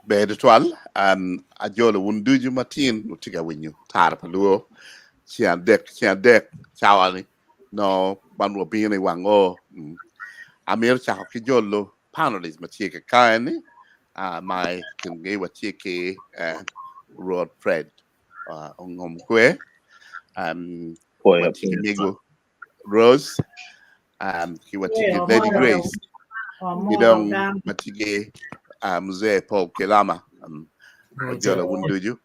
be de twal a jolo wunduju matin utiga winyu tar paluo chian dek chawani no banwo bini wango amir cha ki jolo panelist machike kaani my kinge wachike road fred ongom kwe Poya wachike migo rose ki wachike lady grace kidong wachike mzee paul kelama ojolo wunduju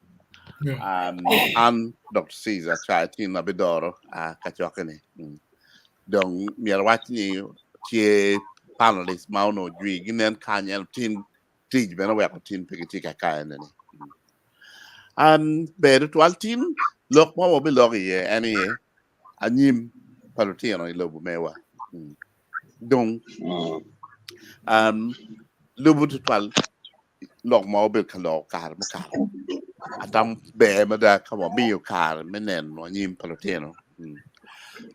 and Dr. Caesar Chatin Abidoro, Kachokane. Dong Mirwatni, Tie panelist, Mauno, Drig, and Kanyan, Tin, Tej, Benawak, Tin, Pigatika Kayan. Better to Altin, look more belogi, any Anyim Palutino, Lobo Mewa. Dong, Lubu to 12, lock mobile calo, car, atam be mada kama bio kar menen no nyim paloteno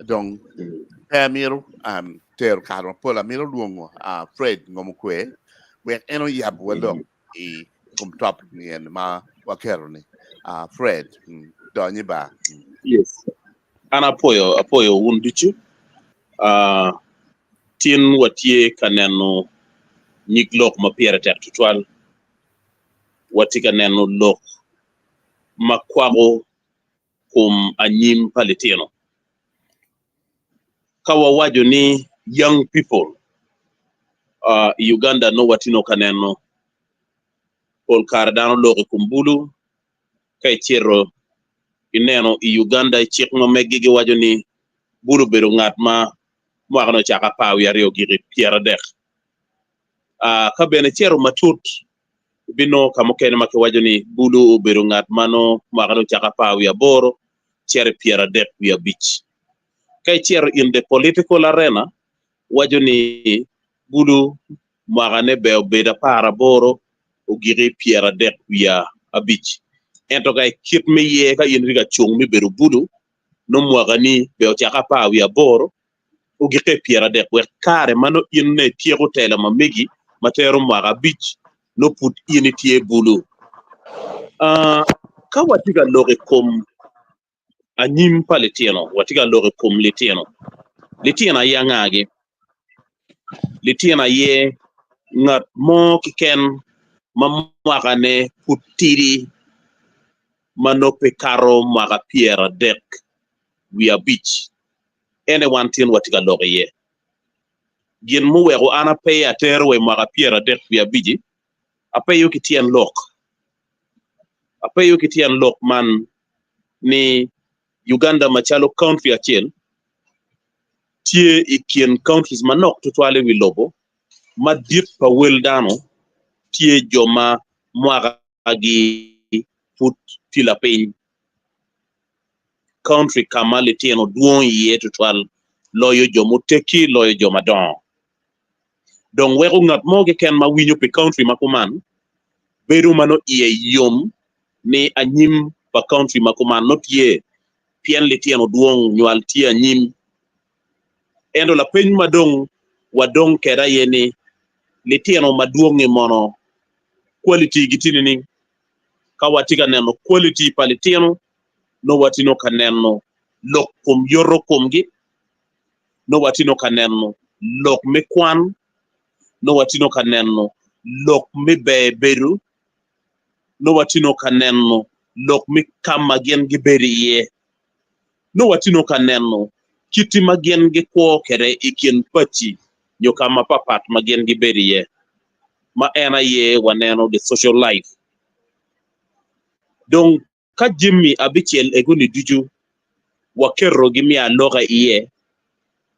donc amiro ter kar pola miro duongo fred ngomkwe we eno yab walo e kum top ni en ma wakero ni fred donyi ba yes ana apoyo wunduchu tin watie kaneno nyiglok mapiera tek tutwal wati kaneno lok makwago kum anyim palitino kawa wajo ni young people Uganda no watino kaneno ol kardano loke kumbulu kay chero ineno Uganda chik no megigi wajo ni bulu beru ngat ma mwakano chaka pawi ario giri piera dek ka bene chero matut bino kamokene make wajo ni bulu beru ngat mano mwakano chaka pawi aboro chere piera dek via beach kay chero in the political arena wajo ni bulu mwakane beo beda para boro ugiri piera dek via a beach ento kay kit me ye ka inriga chung mi beru bulu no mwakani beo chaka pawi aboro ugike piera dek we kare mano inne tiego tele mamegi matero mwaka beach no put ini tie bulu ka watiga loge kom anyim palitino watiga loge kom litina yangage litina ye ngat mo kiken mamwakane putiri manope karo mwaka piera dek via beach anyone tin watiga loge ye gin mu wego ana pay atero we mwaka piera dek via biji apayo kitien lok man ni Uganda machalo country achiel tie ikien countries manok tutwale wi lobo madit pa wel dano tie joma mwaka gi put tila piny country kama litieno duon ye tutwal loyo jomo teki loyo joma don wego ngat moge ken ma winyo pe country makuman beru mano iye yom ni anyim pa country makuman not ye pien litieno duong nyual tie anyim endo la piny madong wadong kera yeni litieno maduong ni mono quality gitini ni kawatika neno quality palitino no watino kaneno lok kum yoro kumgi no watino kaneno lok mekwan no watino kaneno lok mi beru no watino kaneno lok mi kama gen gi beri ye no watino kaneno kiti magen gi kwo kere ikin pachi nyo kama papat magen gi beri ye ma ena ye waneno the social life donc ka jimmi abichel egoni duju wakero gi mi aloga iye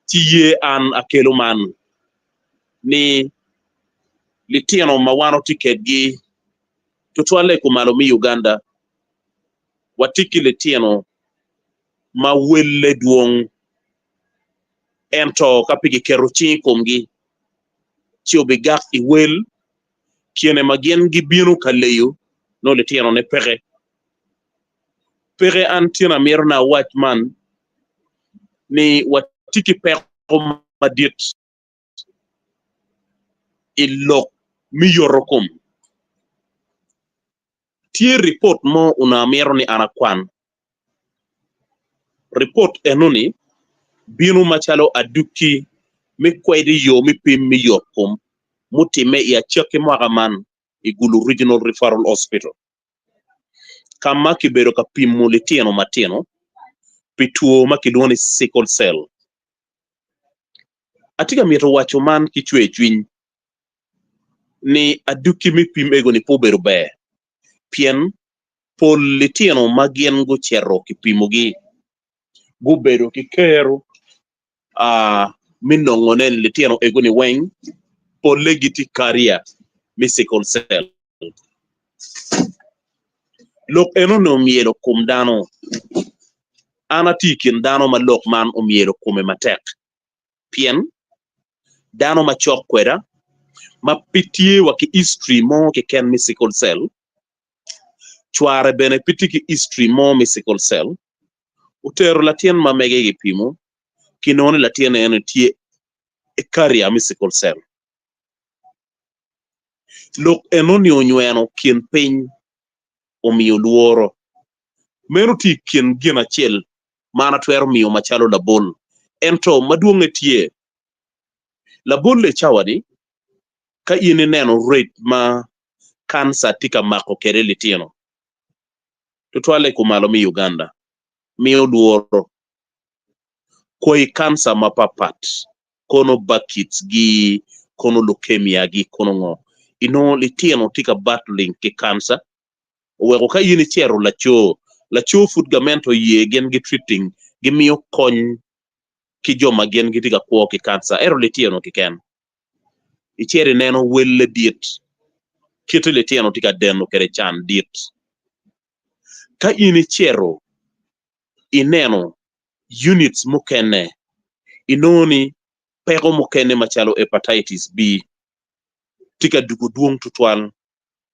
ti ye an akelo man ni litieno mawano ticket gi tutwale kumalo mi Uganda watiki litieno ma welle duong ento kapigi keruchi kumgi chiobe gak I wel kiene magien gi binu kaleyo no litieno ne pere antina mirna watchman ni watiki peko madit ilok mi yorokum tie report mo una mero ni anakwan report enoni binu machalo aduki mi kwedi yo mi pim mi yokum mutime ya cheke mwagaman igulu regional referral hospital kama kibero ka pimo litieno matino pituo makidwoni sickle cell atika mieto wacho man kichwe chwiny ni aduki mi pim ego ni pobero be pien pol litieno magien go cherro kipimogi gubedo kikero minongonen litieno ego ni weng pol legiti career mi sickle cell lok eno no mielo kum dano anatikin dano ma lok man omielo kume matek pien dano ma chok kweda ma pitie wa ki history mo ke ken mi sickle cell chware bene piti ki history mo mi sickle cell utero latien ma mege gi pimo kinone latien ene tie e career mi sickle cell lok eno ni onyweno kien piny omiyo luoro meno ti kien gina chiel mana twero miyo machalo labol ento maduong' tie labol le chawadi ka in neno rate ma kansa tika mako kere litieno to twale kumalo mi Uganda miyo luoro koi kansa mapapat kono buckets gi kono leukemia gi kono ngo ino litieno tika battling ki kansa weko ka in chero lacho futgamento ye gen gi treating gi miyo kony ki joma gen gi tika kuo ki kansa ero litieno kiken ichere neno welle diet kito litieno tika deno kere chan diet ka in chero ineno units mukene inoni pego mukene machalo hepatitis B tika dugu duong tutwal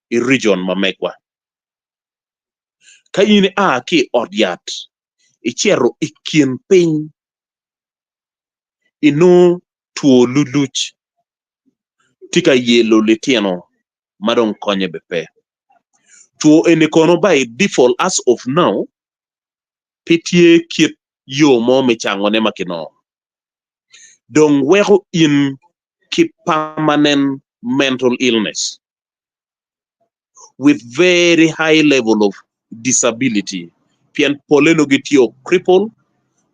i region mamekwa ka in ki odiat ichero ikien piny ino tuo luluch tika yelo litieno madong konye bepe tuo ene kono by default as of now pitie kit yo mo michangone makino dong weko in ki permanent mental illness with very high level of disability pien poleno gitio cripple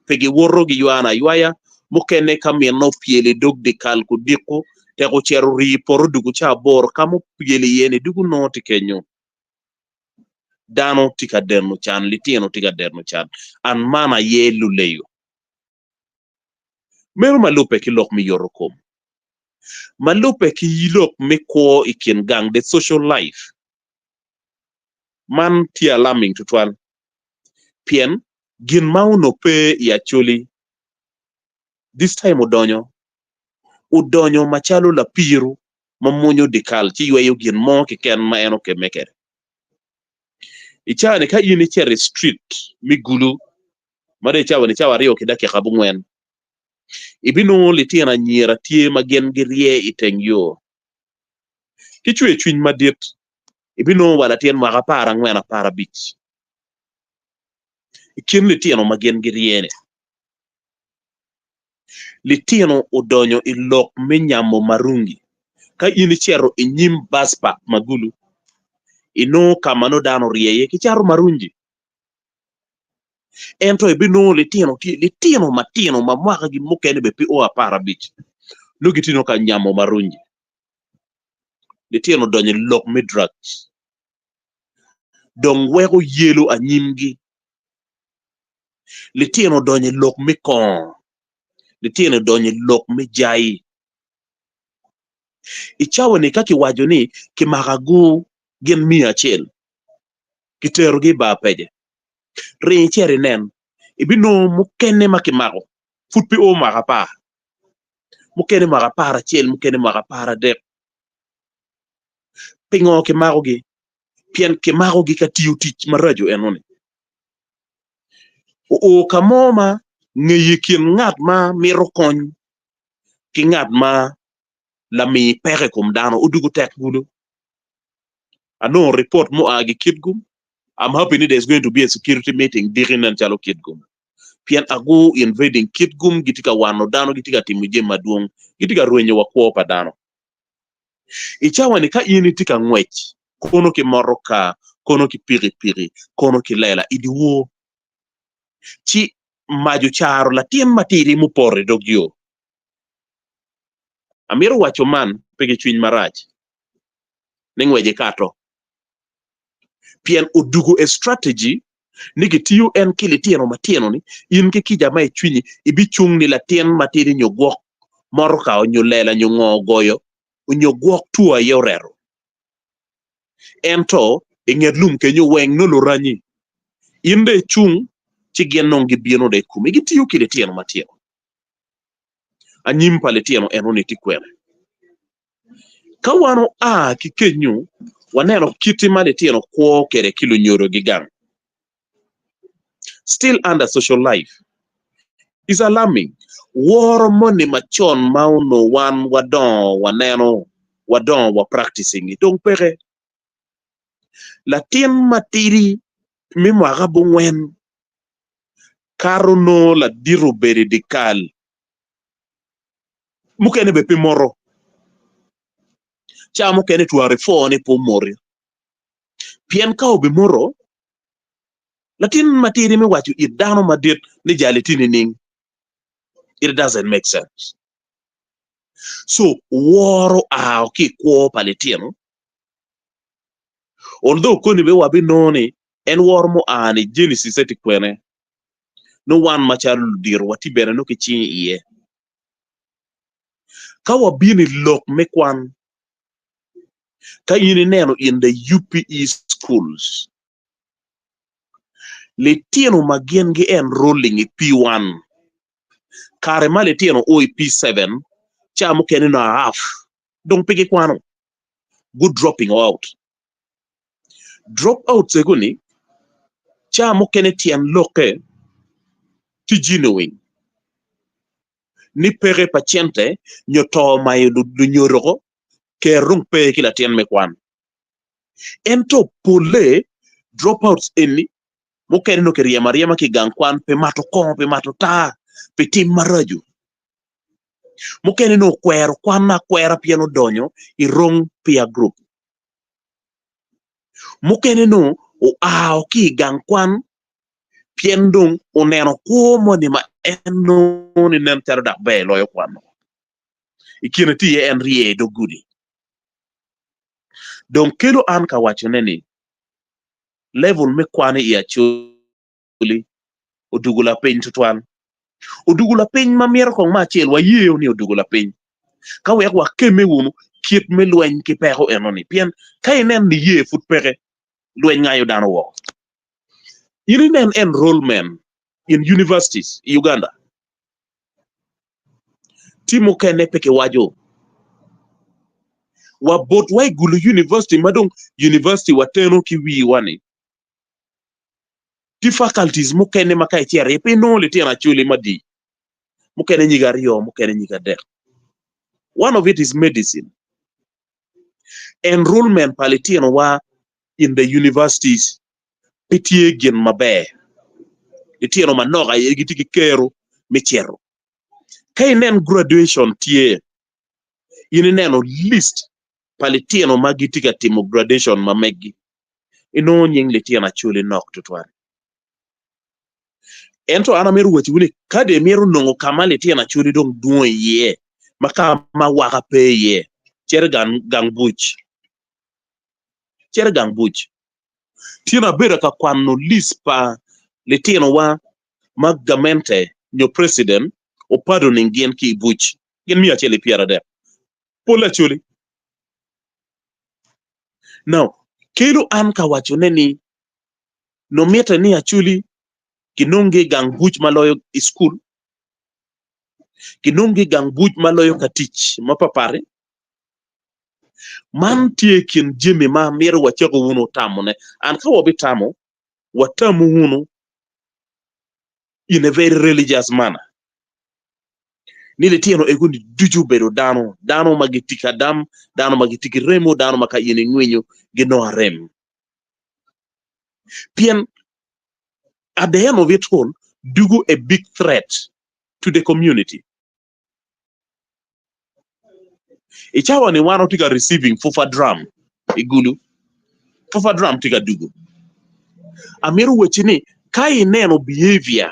pegi worro gi yuana yuaya mukene kamien no piele dog de kalku diku te ko chero ri por dugu cha bor kamo piele yene dugu noti kenyo dano tika derno chan litieno tika derno chan an mana ye luleyo meru malupe ki lok mi yorokom malupe ki yilok mi ko ikin gang the social life man tia alarming tutwan pien gin mauno pe ya choli this time udonyo machalo la piru mamunyo dikal chi yweyo gin mo ki ken ma eno ke mekere ichane ka in chere street migulu mare chawa ni chawa rio kidake kabungwen ibino litiena nyira tie magen girie iteng yo kichwe chwiny madiet ibino wala tien maka para ngwena para bich ikin litieno magen giriene litieno udonyo ilok minyamo marungi ka in chero inyim baspa magulu ino kamano dano rieye kicharo marungi ento ibino litieno matino mamwaka gi mukene be pi o apara bich lugitino ka nyamo marungi litieno donyo lok midrugs dong wego yelo anyimgi litieno donyo lok mikon litieno donyo lok mijai ichawo ni kaki wajo ni kimakagu gen 100 kitero gi ba peje rin chere nen ibino mukene makimako futpi o makapa mukene makapara chel mukene makapara dek pingo kimako gi pien kimako gi katiyo tich marajo enoni o kamoma ngeye kien ngat ma miro kony ki ngat ma lami pere kum dano udugu tek gulu ano report mo agi kitgum I'm hoping there's going to be a security meeting during Nanchalo Kitgum. Pian ago invading Kitgum, gitika wano dano, gitika timuje maduong, gitika ruenye wakwo pa dano. Ichawa ni ka ini tika ngwech, kono ki moroka, kono ki piri, kono ki lela, idiwo. Chi maju charo la tien matiri mupore dogyo. Amiro wacho man, pege chwiny marach. Ningweje kato. Pian udugu a strategy, nigi tiyo en kili tieno matieno ni, in ke kijama e chwinyi, ibi chung ni la tien matiri nyogwok, moroka o nyolela nyongo goyo, nyogwok tuwa yorero. Ento, ingedlum kenyo weng nolo ranyi. Inde chung, chigien nongi bieno de kume, igi tiyo kili tieno matieno. Anyim pale tieno enoni tikwene. Kawano kikenyu, waneno kiti mali tieno kwo kere kilo nyoro gigang. Still under social life is alarming. War money machon mauno wan wadon waneno wadon wa practicing it. Donc pere la tien matiri mi mwagabu ngwen karuno la diru beridikal mukene bepi moro cha mukene tuare fone po mori pien ka obi moro latin matiri mi wachu idano madit ni jalitini ning. It doesn't make sense. So woro ki kwo palitiano. Although koni be wabi noni en woro mo ani Genesis eti kwene. No one macharu dir wati bere no kichi iye. Ka wabini lok mekwan. Ka yini neno in the UPE schools. Le tieno magien enrolling in P1. Kare male tieno oi P7. Cha mo kene na half. Don't pick it kwano. Good dropping out. Drop out seguni. Cha mo kene tian loke. Tijinowing. Ni pere paciente. Nyoto mayo du nyoro. Ke rumpe kila tian mekwan. Ento pole. Dropouts eni. Mo kene no ke riema ki gangkwan. Pe mato kon, pe mato ta. Pe tim maraju. Mo kene no kwero. Kwan na kwera piano donyo. I rong pia group. Mukene no o ki gangkwan piendung oneno kuomo ni ma eno ni nentero dak be loyo kwano. Ikine tiye en rie do gudi. Don kelo an ka wacho neni level me kwani i achuli odugula piny tutwan. Odugula piny ma mier kong ma achiel wa yeo ni odugula piny. Ka wek wa keme wunu kiet me lweny ki peko enoni. Pien ka inen ni ye fut peke lweny ngayo dano wo. Yini nen enrollment in universities in Uganda. Timo kene peke wajo. Wa bot wa gulu university madong university wateno ki wi wani. Ti faculties mo kene makai tiare pe no le tiana chuli madi. Mo kene nyigario, mo kene nyigade. One of it is medicine. Enrollment palitiano wa in the universities petie gen mabe. Itiano manoga yegitiki kero mechero. Kay nen graduation tie. Yini neno list palitiano magitika timo graduation mamegi. Ino nying litiana chuli nok tutwari. Ento anamiru wati wuni kade miru nongo kama litiana chuli dong duon ye. Maka waka pe ye. Chere gang buch. Chere gang buch. Tina bera ka kwano list pa litiano wa magamente nyo president o pardoning gen ki buch. Gen mi achele piara de. Pola chuli. Now, kelo an ka wacho neni no meta ni achuli kinonge gang buch maloyo school. Kinonge gang buch maloyo katich mapapare. Man tie kin jimi ma miru wachego wuno tamo ne. An ka wabi tamo, watamu wuno in a very religious manner. Nile tieno egundi duju bedo dano magitika dam, dano magitiki remo, dano maka yene ngwenyo geno rem. Pien, at the end of it all, dugu a big threat to the community. Ichawa ni wano tika receiving fufa drum, igulu. Fufa drum tika dugu. Amiru wechini, kai neno behavior,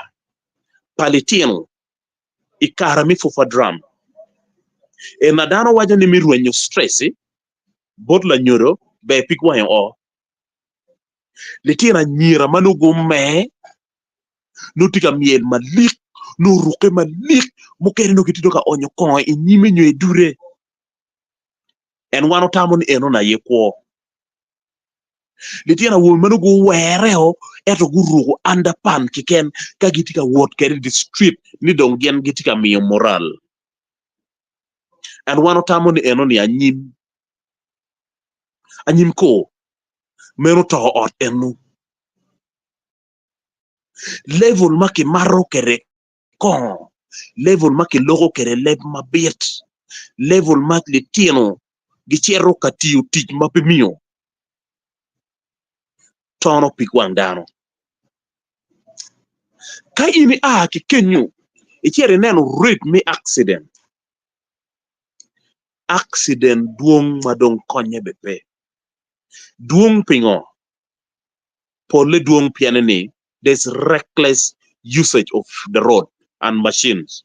palitino, ikarami fufa drum. E nadano waja ni miru enyo stressi, bot la nyoro, be pikwa yon o. Litina nyira manugo me, no tika miel malik, no ruke malik, mukeri no kitito ka onyo kon, inyime nyo edure. En wano tamon eno na yekwo. Litina wul manugo wereo, eto gurugo underpan kiken, ka gitika wot keri the street, ni dongen gitika miyo moral. En wano tamon eno ni anyim. Anyim ko, meno to ot enu. Level maki maro kere kon, level maki logo kere leb mabit, level maki litino, gichero katiyo tich mapimiyo, tono pikwang dano. Ka ini ki kenyu, ichere neno rate me accident. Accident duong madong konye bepe. Duong pingo, pole duong pianene, there's reckless usage of the road and machines.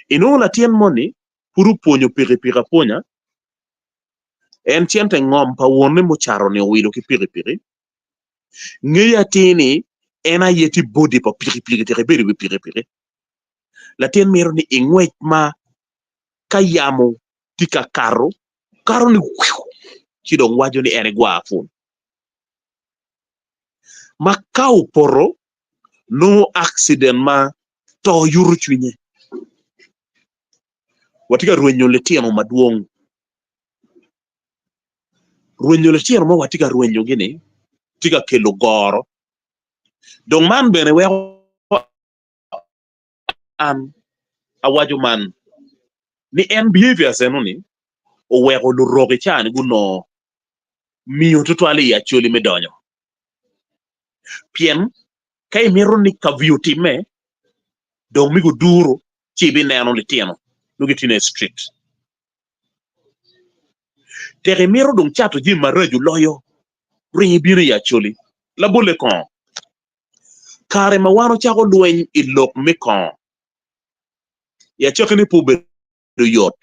Ino la tien money, puru ponyo piri ponya, en tiente ngom pa wone mo charo ne wido ki piri. Ngeya tini, ena yeti body pa piri tere piri. La tien mero ni ingwech ma kayamo tika karo ni chidong wajo ni ene gwa afun. Ma kau poro, no accident ma to yuru chwinye. Watika ruenyo letiano maduong. Ruenyo letiano ma watika ruenyo gini, tika kelo goro. Dong man bene an awajo man ni en behavior senoni o weko lu roge chani guno miyo tutwali ya choli medonyo. Pien, kay miro ni kavyuti me, dong migo duro, chibi neno litiano, nugitine street. Tere miro dong chato jim maraju loyo, ringi biri ya choli, la bole kon. Kare mawano chako luen ilok me kon. Ya chokini pube do yot.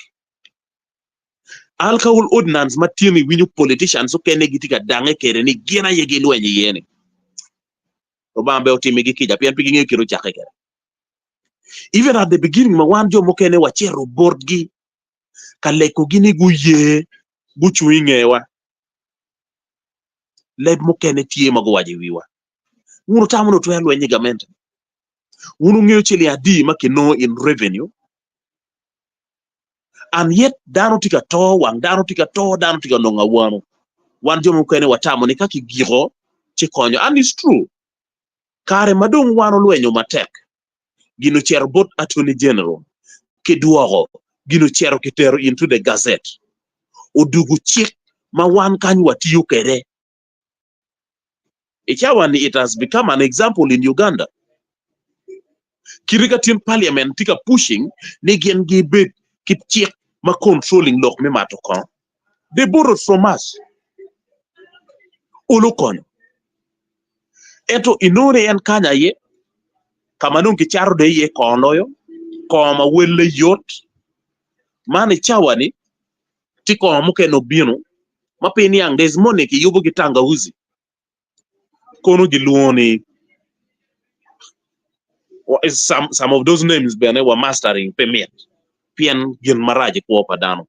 Alcohol ordinance matini winyo politicians so kene gitika dange kere ni gina yegi luen yene. Obambe otimi gikija pian pigi kiro chake kere. Even at the beginning mawanjo mokene wachero board gi kaleko gini guye buchuingewa. Leb mokene tie mago waje wiwa. Uno tamuno tuwe luen yigamenta. Uno ngeo chili adi makino in revenue. And yet dano tika to wang dano tika nonga wano. Wanjo mokene watamo ni kaki giro chikonyo. And it's true. Kare madung wano luenyo matek. Gino chero bot attorney general. Kiduogo. Gino chero kitero into the gazette. Odugu chik ma wan kanyu watiyo kere. Ichawani it has become an example in Uganda. Kirigatin parliament tika pushing negen gibet kit chik ma controlling lok me matokon. They borrowed from us. Olokon. Eto inore en kanya ye, kamanung kicharo de ye konoyo, koma wele yot, mani chawani, tiko amuke no bino, mapeni yang there's money ki yubo kitanga uzi. Kono giluoni, some of those names bene were mastering payment. Pian gin maraji kwa padano.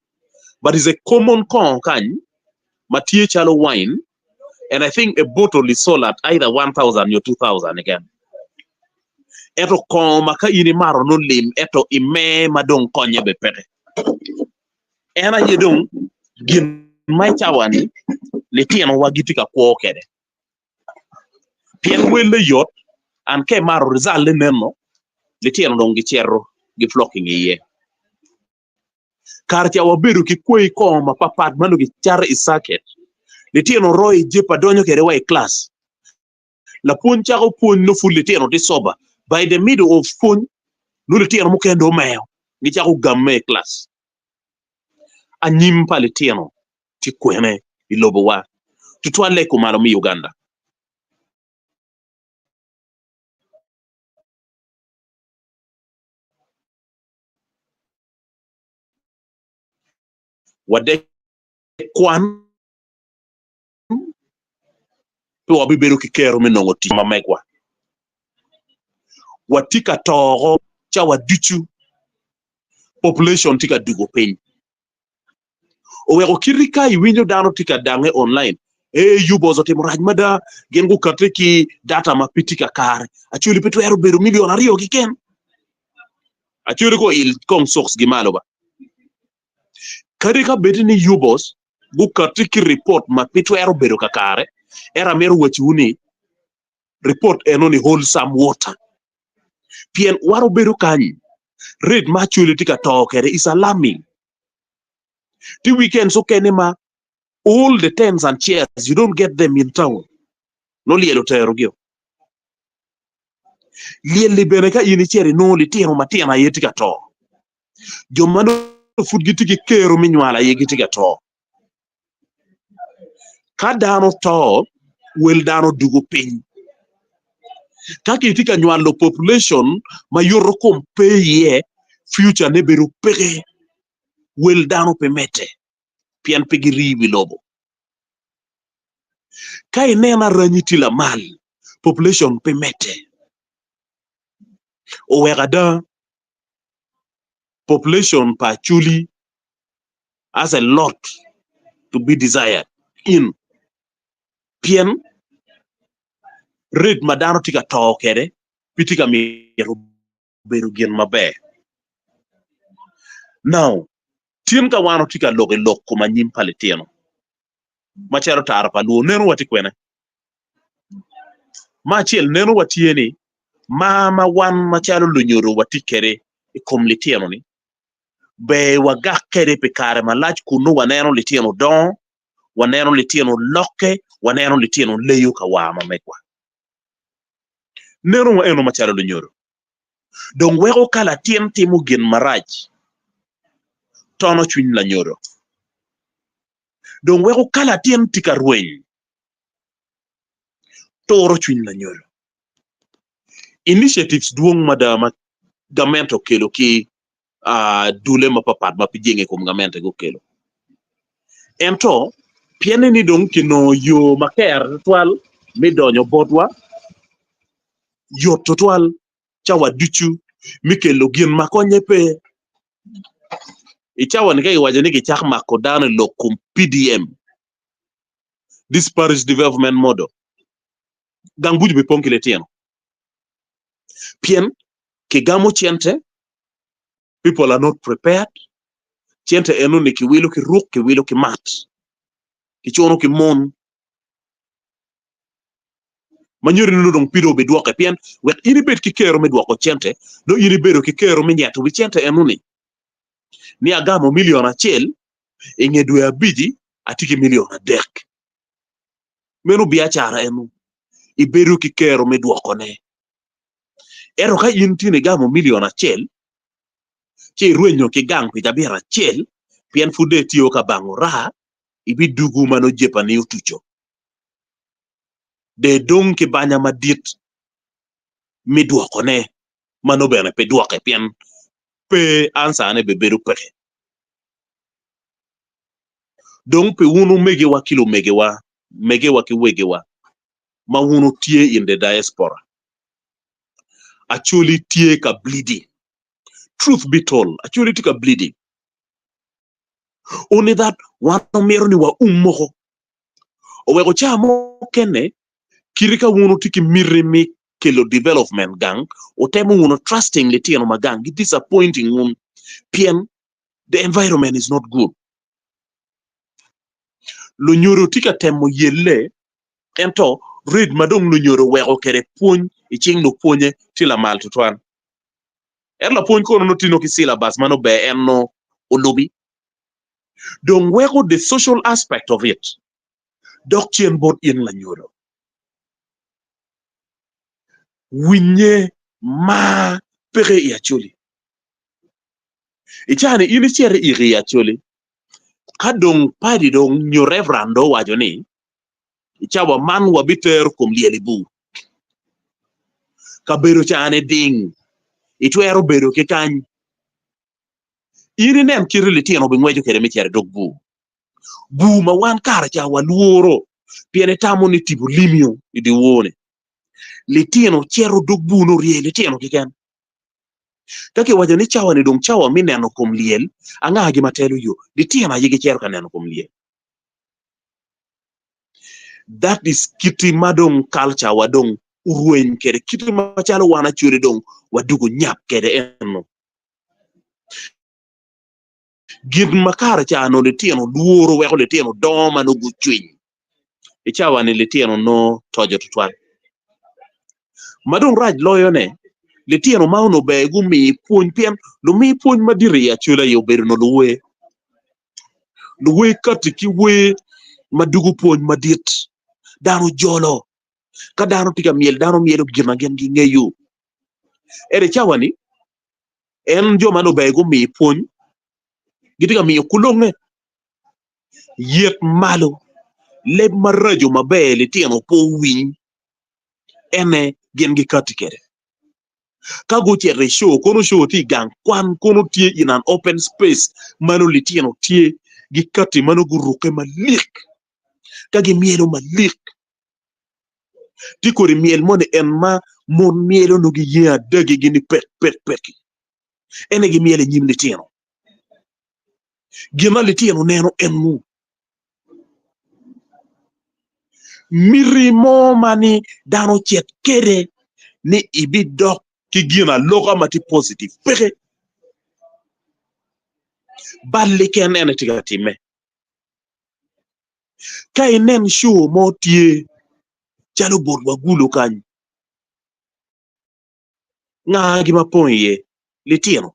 But it's a common con kany, matie chalo wine, and I think a bottle is sold at either 1,000 or 2,000 again. Eto kon maka ini maro no lim, eto ime madong konye bepere. Ena yedong, gin mai chawani, litiano wagitika kwa okede. Pien wele yot, and ke maro rizal le neno, litiano dong gichero, giflocking ye. Kartia waberu ki kwe kon ma papat manu gichara isaket. Litiano roi jepa donyo kere wa class. la puonj chako puonj no ful litieno ti soba by the middle of puonj no litieno mokendo meo gi chako gamme class anyim pa litieno ti kwene I lobo wa tutwale kumalo mi Uganda wade kwan to wabibedo kikero minongo ti mamegwa watika togo cha wadichu population tika dugo piny owego kirika iwinjo dano tika dange online yubozo timo raj mada gen go kate ki data mapitika kare achuli peto ero bedo milion 2 gi ken achuli ko il kong source gi malo ba kadi ka beti ni yubos go kate ki report mapito ero bedo ka kare era mero wachuni report eno ni wholesome water pien waro bedo kanyi rate ma chuli tika to kere is alarming the weekend so kenema all the tents and chairs you don't get them in town no lielo tero gyo lieli bene ka ini cheri no litino matina yetika to jomano fudgi tiki kero minywala yegitika to ka dano to wel dano dugo piny kaki tika nywalo population ma yoro kompeye future ne beru pege wel dano pemete pian pegi riwi lobo ka inena ranyiti la mal population pemete owegada population pa chuli has a lot to be desired in pien rate madano tika to kere pitika miro beru gen mabe now tien ka wano tika loge lok kuma nyim paletieno machero tarpa luo neno wati kwene machiel neno watieni mama wan machalo lunyoro wati kere ikom litieno ni be waga kere pe kare malach kuno waneno litieno don waneno litieno loke waneno litieno leyo ka wama mekwa neno wa eno machalo lunyoro don wego kala tien timo gen marach tono chuny la nyoro don wego kala tien tika rueny toro chuny la nyoro initiatives duong madama gamento kelo ki dule mapapat mapijenge kum gamente go kelo ento piene ni dong kino yo maker twal midonyo bodwa yo totwal chawa duchu mikelo gien makonye pe ichawa ni kai waje ni gichak makodane lokum PDM disparate development model gangbuji be ponkile tieno pien kigamo chiente people are not prepared chiente eno ni kiwilo ki ruk kiwilo ki mat kichono ki mon manyori no dong pido be duoke pien wek ini bet ki kero me duoko chiente no ini bedo ki kero me nyato wi chiente eno ni agamo milion 1 inge dwe abiji atiki milion 3 meno biachara eno ibedo ki kero me duoko ne ero ka intine gamo milion 1 che ruenyo ki gang pi jabira 1 pien fude tiyo ka bango raha ibi dugu mano jepa ni utucho de dong ki banya madit mi duoko ne mano bene pe duoke pien pe ansa ne beberu peke dong pe unu megewa kilo megewa ki wegewa ma unu tie in the diaspora actually tie ka bleeding truth be told actually tika bleeding only that wano mero ni wa ummoho owego chamo kene kirika unu tiki mirimi kelo development gang otemo unu trusting litieno magang disappointing un pien the environment is not good lunyoro tika temo yelle ento read madong lunyoro wego kere puony iching no puonye tila mal tutwan la puony kono no tino ki syllabus mano be enno olubi don wego the social aspect of it dok chien bot in la nyoro winye ma pere ya choli ichane ini chere iri ya choli kadong padi dong nyo reverando wajo ni ichawa man wabiter kum lielibu kabero chane ding itwero bero ke kany ini nem kirili tieno bingwejo kere michere dog bu ma wan kara cha waluoro piene tamo ni tibu limio idi wone litieno chero dog bu no rie litieno kiken kake wajo ni chawa ni dong chawa mi neno kum liel anga gi matelo yo litieno yigi chero ka neno kum liel. That is kiti madong culture wadong uruen kere kiti machalo wana chure dong wadugo nyap kere eno gid makara cha no litieno duoro weko litieno doma no guchwiny ichawa ni litieno no tojo tutwal madong raj loyo ne litieno mauno be gumi puony pien lo mi puony madiri ya chula yo bedo no luwe kati ki we madugo puony madit dano jolo ka dano tika miel dano mielo gima gen gi ngeyo ere chawa ni en joma no be gumi puony gitika miyo kulonge yet malo leb marajo mabe litieno po winy ene gen gi kati kere kago chere show kono show ti gang kwan kono tie in an open space mano litieno tie gi kati mano guruke malik kagi mielo malik ti kori miel mone en ma mon mielo no gi yea dagi gini pet ene gi miele nyim litieno gima litieno neno en mu mirimo mani dano chet kere ni ibi dok ki gina loka mati positive peke balli ken ene tiga time kay nen show mo tie chalo bol wagulo kany nga gi maponye litieno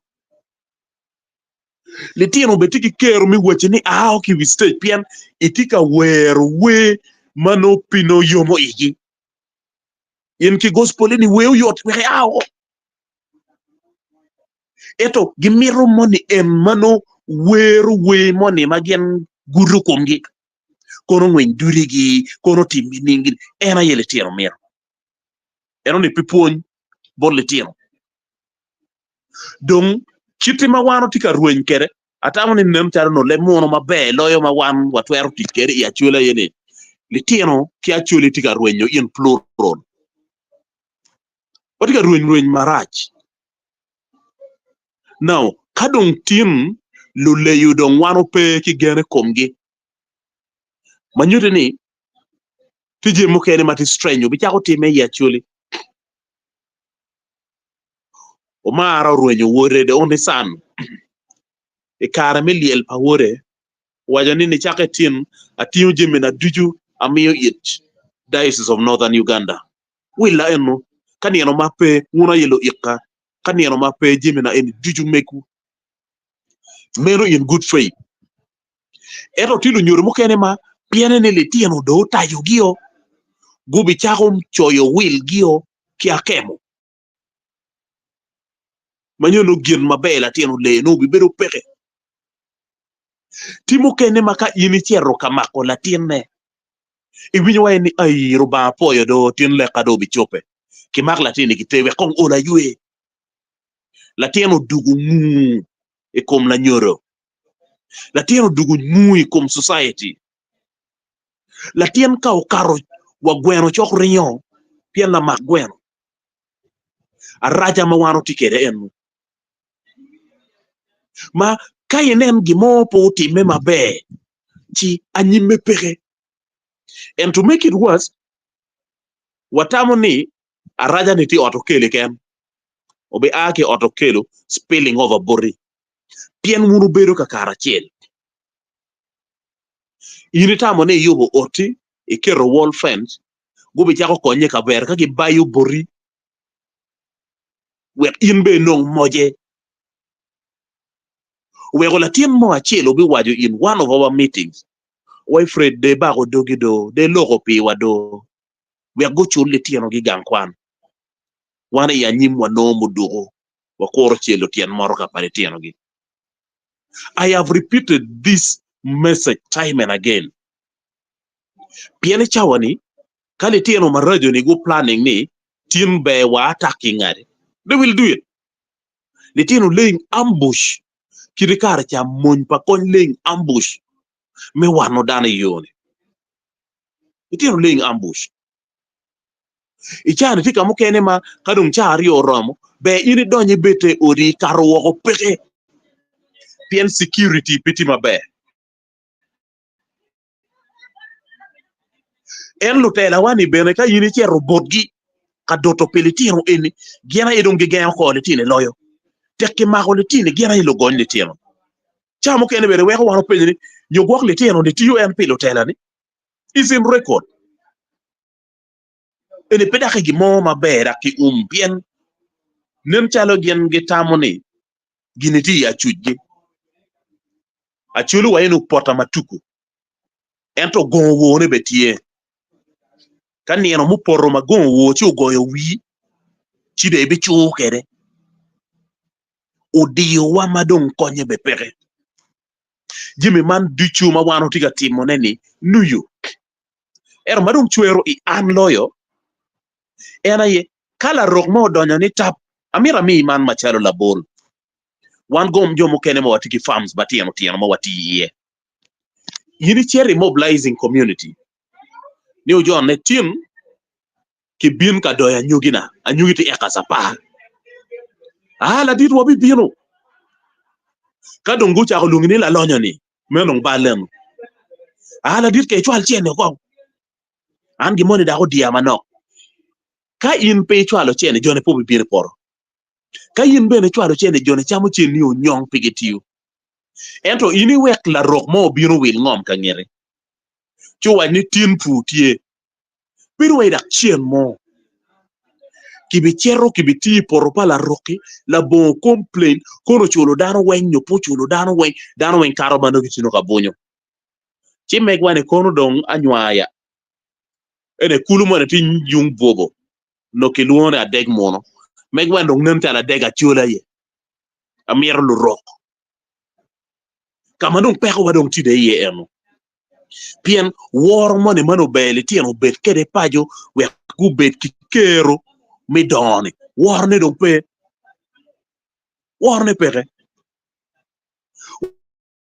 betiki kero mi weche ni ki wi stage pien itika wer we mano pino yomo igi yen ki gospel ni we yot we eto gimiro moni en mano weru we moni magen guru komgi kono ngwen durigi kono timbi ningi ena yele tieno miro eno ni pipuony bolle tieno dong kiti ma wano tika rueny kere atamo ni nem charo no le mono mabe loyo ma wan watwero tikere ya chula yene litieno ki achuli tika ruenyo in plural otika rueny marach now kadong tin lule yudong wano pe ki gene komgi manyuti ni tije mokene mati strange bichako time ya chuli omara ruenyo wore de only san kara miliel pa wore wajo ni chake tin atiyo jemina duju amiyo it Diocese of Northern Uganda willa eno kanieno mape una yelo ikka kanieno mape jemina en duju meku meno in good faith eto tilo nyoro mokene ma piene ne litieno do tayo gio gubi chako choyo will gio kia kemo manyono gien mabela tieno le no bibedo peke timo kene maka ini chero kamako latine iwinyo wae ni ai ruba poyo do tin le kado bichope kimak latini kitewe kong ola yue latieno dugu mu e kom la nyoro latieno dugu mu e kom society latien ka okaro wa gweno chok rinyo pien la mak gweno araja ma wano tikere enu ma kayenen gimo po time mabe chi anyime peke. And to make it worse, watamo ni araja ni ti otokele ken obe ake otokelo spilling over bori pien munu bedo ka karachiel initamo ne yubo oti ikero wall fence gobe chako konye ka ber ka gibayo bori wek inbe nong moje wego latien mo achiel obi wajo in one of our meetings Wilfred de bago dogido de logo pi wado we go chule tieno gi gankwan wana ya nyim wa no mudugo wa koro chelo tien moro ka pare tieno gi. I have repeated this message time and again. Piene chawani kali tieno marajo ni go planning ni tien be wa attacking ade. They will do it. The tieno laying ambush kirikar cha mon pa kon laying ambush me wano dana yone. The tieno laying ambush. Ichane tika mukene ma kadung chari oromo be ini donye bete ori karuo ko peke pien security piti mabe en lutela wani bene ka yini che robot gi ka doto pelitino eni giana edong ge gen ko le tine loyo tekke ma ko le tine giana ilo gon le tino chamo kene bere we ko wano pelini nyogok le tino de tiyo en pelotela ni is in record eni pedake gi mo mabe da ki bien nem chalo gen ge tamoni giniti ya chujgi achulu wa enu pota matuku ento gonwo ne betie kanieno muporo magonwo chi ugoyo wi chide ebe chu kere odiyo wa madong konye be pere jimi man duchu ma wano tiga timo neni nuyu madong chwero I an loyo ena ye kala rok mo donyo ni tap amira mi man machalo labol wan gom jomo kene mo watiki farms batieno tieno mo wati ye yini cherry mobilizing community ni ujon ne tim ki bin ka doya nyugina anyugiti eka sapa la dit wobi bino ka dongu cha ko lungini la lonyo ni menong balen la dit ke chwal chene ko an gi moni da ko dia manok ka in pe chwalo chene jone po bi poro ka in bene chwalo chene jone chamo cheni o nyong pigetiu ento ini wek la rok mo bino wil ngom ka ngere chuwa ni tin putie biru weda chien mo kibi chero kibi ti poro pala roki la bon complain kono chulo dano wen nyo po chulo dano wen karo bando kitino ka bonyo chi megwane kono dong anywaya ene kulu mo ne tin yung bobo no ke luone adeg mono megwane dong nem tala dega chula ye amir lu rok kama dong peko wadong tide ye eno pien war mo ne mano bele tieno bet kede pajo we ku bet kero mi doni war ne dong pe war ne peke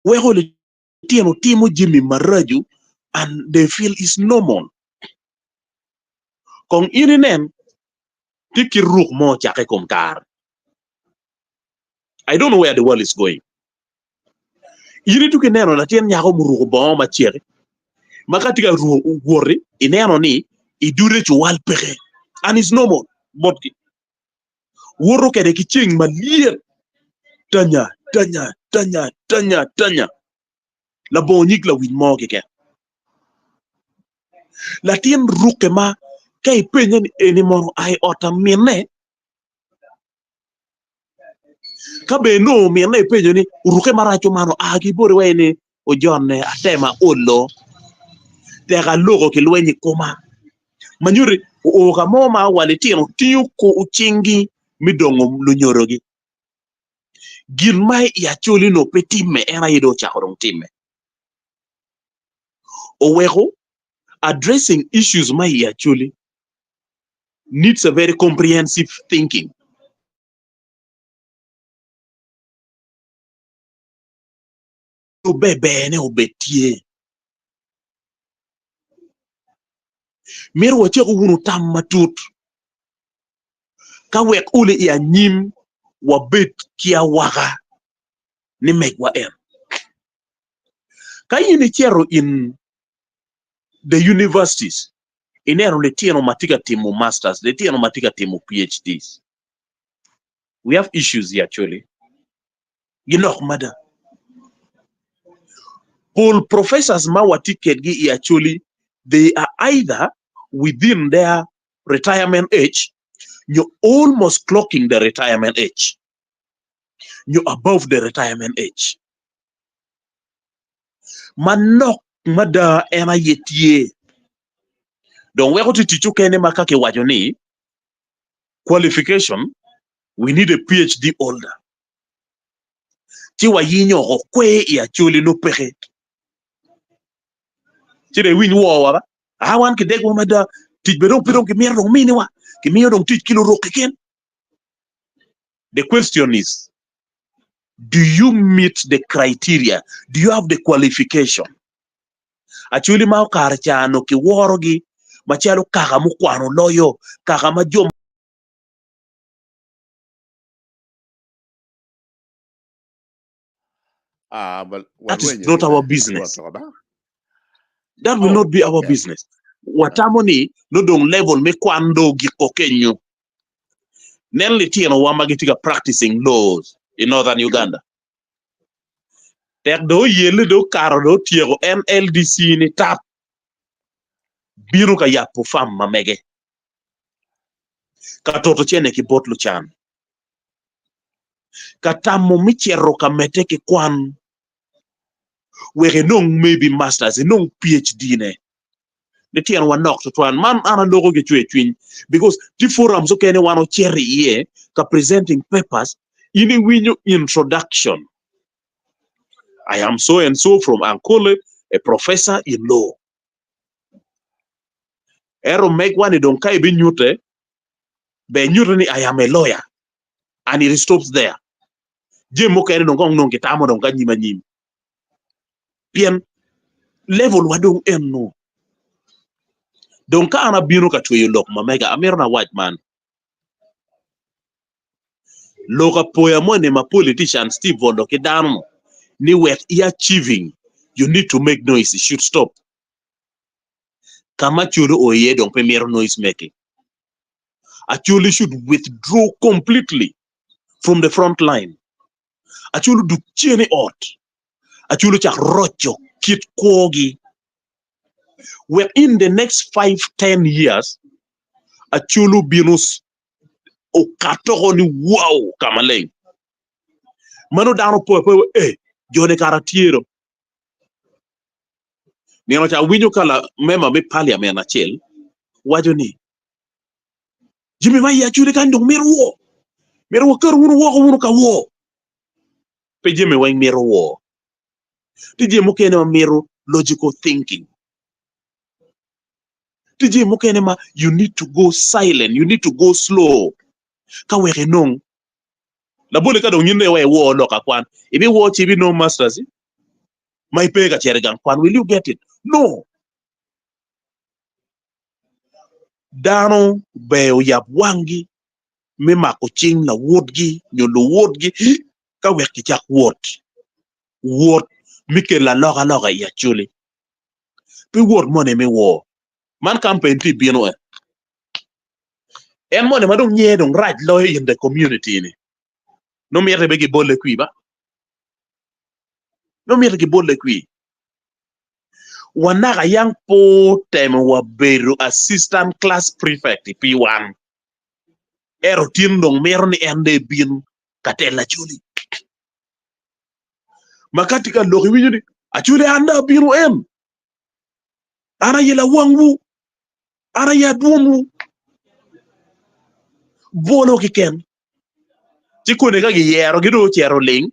we hole tieno timo jimi maraju and they feel is normal kong irinen tiki ruk mo chake komkar. I don't know where the world is going. Iri tuki neno na tien nyako muruko bon ma chere makati ka wori ineno ni idure chuwal peke and it's normal botki woro kede ki ching malier tanya la bonyik la win mo ke la tien ruke ma kay penyen eni mono ay otamine kabe no mienne penyo ni ruke maracho mano agi bore wene o jonne atema ollo tega logo ke lwenyi kuma manyuri o ga moma wale tino tiu ko uchingi midongo lunyorogi gin mai ya choli no petime era yido chakorong time o weko addressing issues mai ya choli needs a very comprehensive thinking. Bebene obetie mero wache ko wunu tam matut ka wek ule ya nyim wa bet kia waka ni megwa en ka yini chero in the universities inero le tieno matika timu masters le tieno matika timu PhDs we have issues here actually ginok mada all professors ma watiket gi actually they are either within their retirement age, you're almost clocking the retirement age, you're above the retirement age. Manok mada ena yetie. Don't we go to teach you kene makake wajoni. qualification, we need a PhD holder. Tiwa yinyo ko kwe ya chuli no pehe. Tire win wo wa. Awan ke deg wo mada tijberong pirong ke mierdong mini wa. Ke mierdong tij kilo ro keken. The question is, do you meet the criteria? Do you have the qualification? Actually, ma karchano ki worogi machalo kaka mukwano loyo kaka majom. But That is not our business. That will not be our business. Watamoni no dong level me kwando gikokenyo. Nelly Tiano Wamagitika practicing laws in northern Uganda. Tek do yele do karo do tiego NLDC ni tap biru ka yapu fam mamege. Ka toto chene ki botlu chan. Ka tammo michero ka mete ki kwan. Wege nung maybe masters, nung PhD ne. The tian wa nok to twan man ana logo ge chwe twin because the forums okay ne wano cherry ye ka presenting papers ini winyo introduction. I am so and so from Ankole, a professor in law. Ero make one don't kai be nyute, be nyute ni I am a lawyer, and it stops there. Je mo kene don't gong nong kitamo don't ganyi manyim. Bien level wadong enno. Don't ka ana binu ka tuyo lok mamega amirna white man. Loka poya money ma politician Steve Vondo kidano. Ni work achieving. You need to make noise. It should stop. Kama churu oye don't pay mere noise making. Actually should withdraw completely from the front line. Actually do chene out. Actually chak rocho kit kogi. Where in the next 5-10 years, actually binus o katoro ni wow kamaleng. Mano dano po jone karatiero. Nino cha winyo kala mema me parliament achel. Wajoni. Jimmy Mai actually kan dong mero wo. Mero wo kar wunu ka wo. Pe Jimmy Wang mero wo. Tije mukene ma mero logical thinking. Tije mukene ma you need to go silent, you need to go slow. Ka were nong. La bole ka dong nyine we wo lo ka kwan. Ibi wo chi bi no masters. Mai pe ka chere gang kwan, will you get it? No. Dano be yap wangi me mako ching na wodgi, nyolo wodgi ka wer ki chak wot. Wot mike la loga ya chuli. Pi wot money me wo. Man campaign ti bieno en money madong nye dong right lawyer in the community ni. No miete begi bolle kui ba. No miete ki bolle kui. Wanaga yang po time wa beru assistant class prefect P1. Ero tin dong mero ni ende bin katela chuli. Makati ka loki winyo ni achuli anda binu en. Ana yela wangwu. Ana ya duomu. Bolo ki ken. Chikone ka gi yero gido chero ling.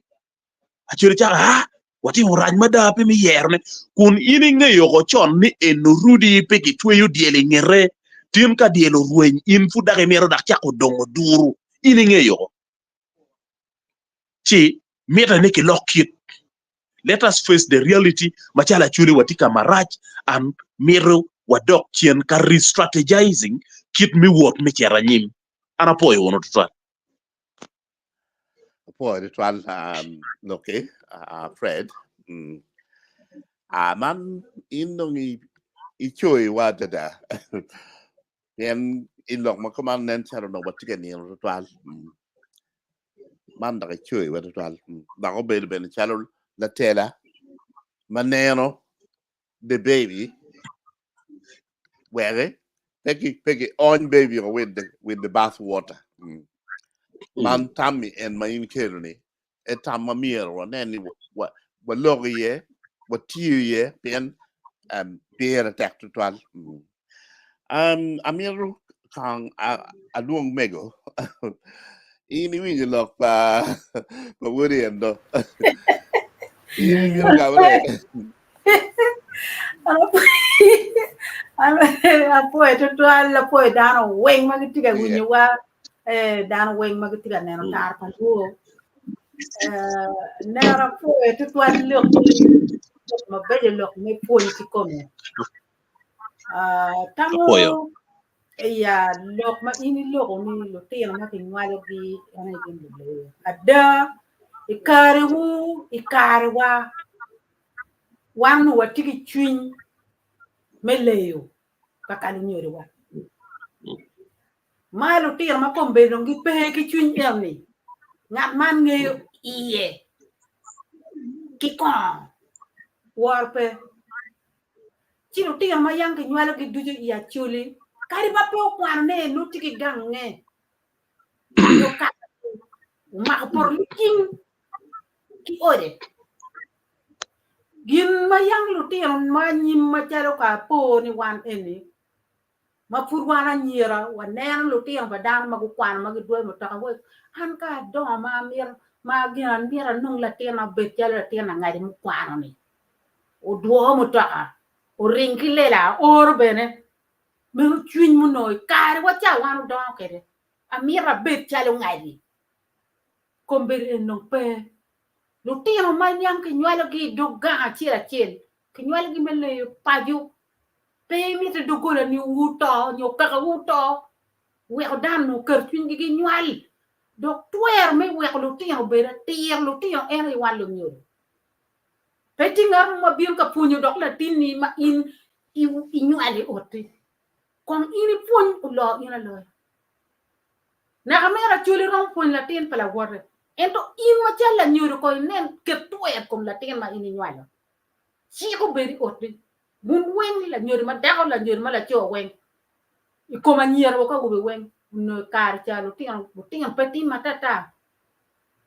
Achuli chaka wati uraj madapi mi yerne kun ini ngeyo ko chon ni enurudi pe ki tweyo diele ngere tin ka dielo rueny in fudage mero dak chako dongo duru ini ngeyo chi meta ne ki lokit. Let us face the reality machala chuli watika marach and mero wadok chien ka re-strategizing kit mi wot mi chera nyim ana poyo wono tutwa po it was okay Fred man inong ichoy wadada yen ilok makaman nen charo no batika ni ritual man da ichoy wadada da ko bel ben charo la tela maneno the baby where peggy on baby with the bath water man tammy and my in kelly e tamma miro neni what logi ye what tiu ye pen beer attack to twal amiru kang aluong mego ini winyo lok pa wuri endo ini miro gabale apo itu la po dano weng magitiga winyo wa dano weng magitiga neno tar pa lu nera po itu lok ma bele lok me po ti come tamo ya lok ma ini lok ni lo tira ma tin walo gi ana din le ada ikariwa wanu watiki chwin meleyo kakali nyori wa ma lo tira ma kombe ngi pe ki chwin elni ngat man ngeyo iye kikon warpe ci lo tira ma yang ki nyalo gi duju ya chuli kari ba pe kwan ne no tiki gang ne yo ka ma por liking ki ore gin ma yang lu tira ma nyim ma chalo ka po ni wan eni ma pur wana nyira wa nen lu tira ba dan ma ku kwan ma gi do ma ta wo han ka do ma mir ma gian mira nung la tira be chalo tira ngari mu kwan ni o do mo ta o ringi lela or bene me chwin mu noy kare wa cha wan do kede amira be chalo ngari komber en no pe lo tira ma nyang ki nyalo gi do ga chira chel ki nyalo gi mele paju pe mi te do gola ni wuto nyo ka wuto we dan no ker twin gi nyal do twer me we lo tira be tira lo tira en i wan lo nyo pe tingar ma bien ka punyo dok la tin ni ma in i nyali oti kon ini pun ulo ina lo na kamera chuli rom pun la tin pala wore ento in ma chala nyuru ko nen ke twer kom la tin ma ini nyalo si ko beri oti mun wen la nyuru ma dago la nyuru ma la cho wen I ko ma nyero ko go wen no kar chalo tin peti matata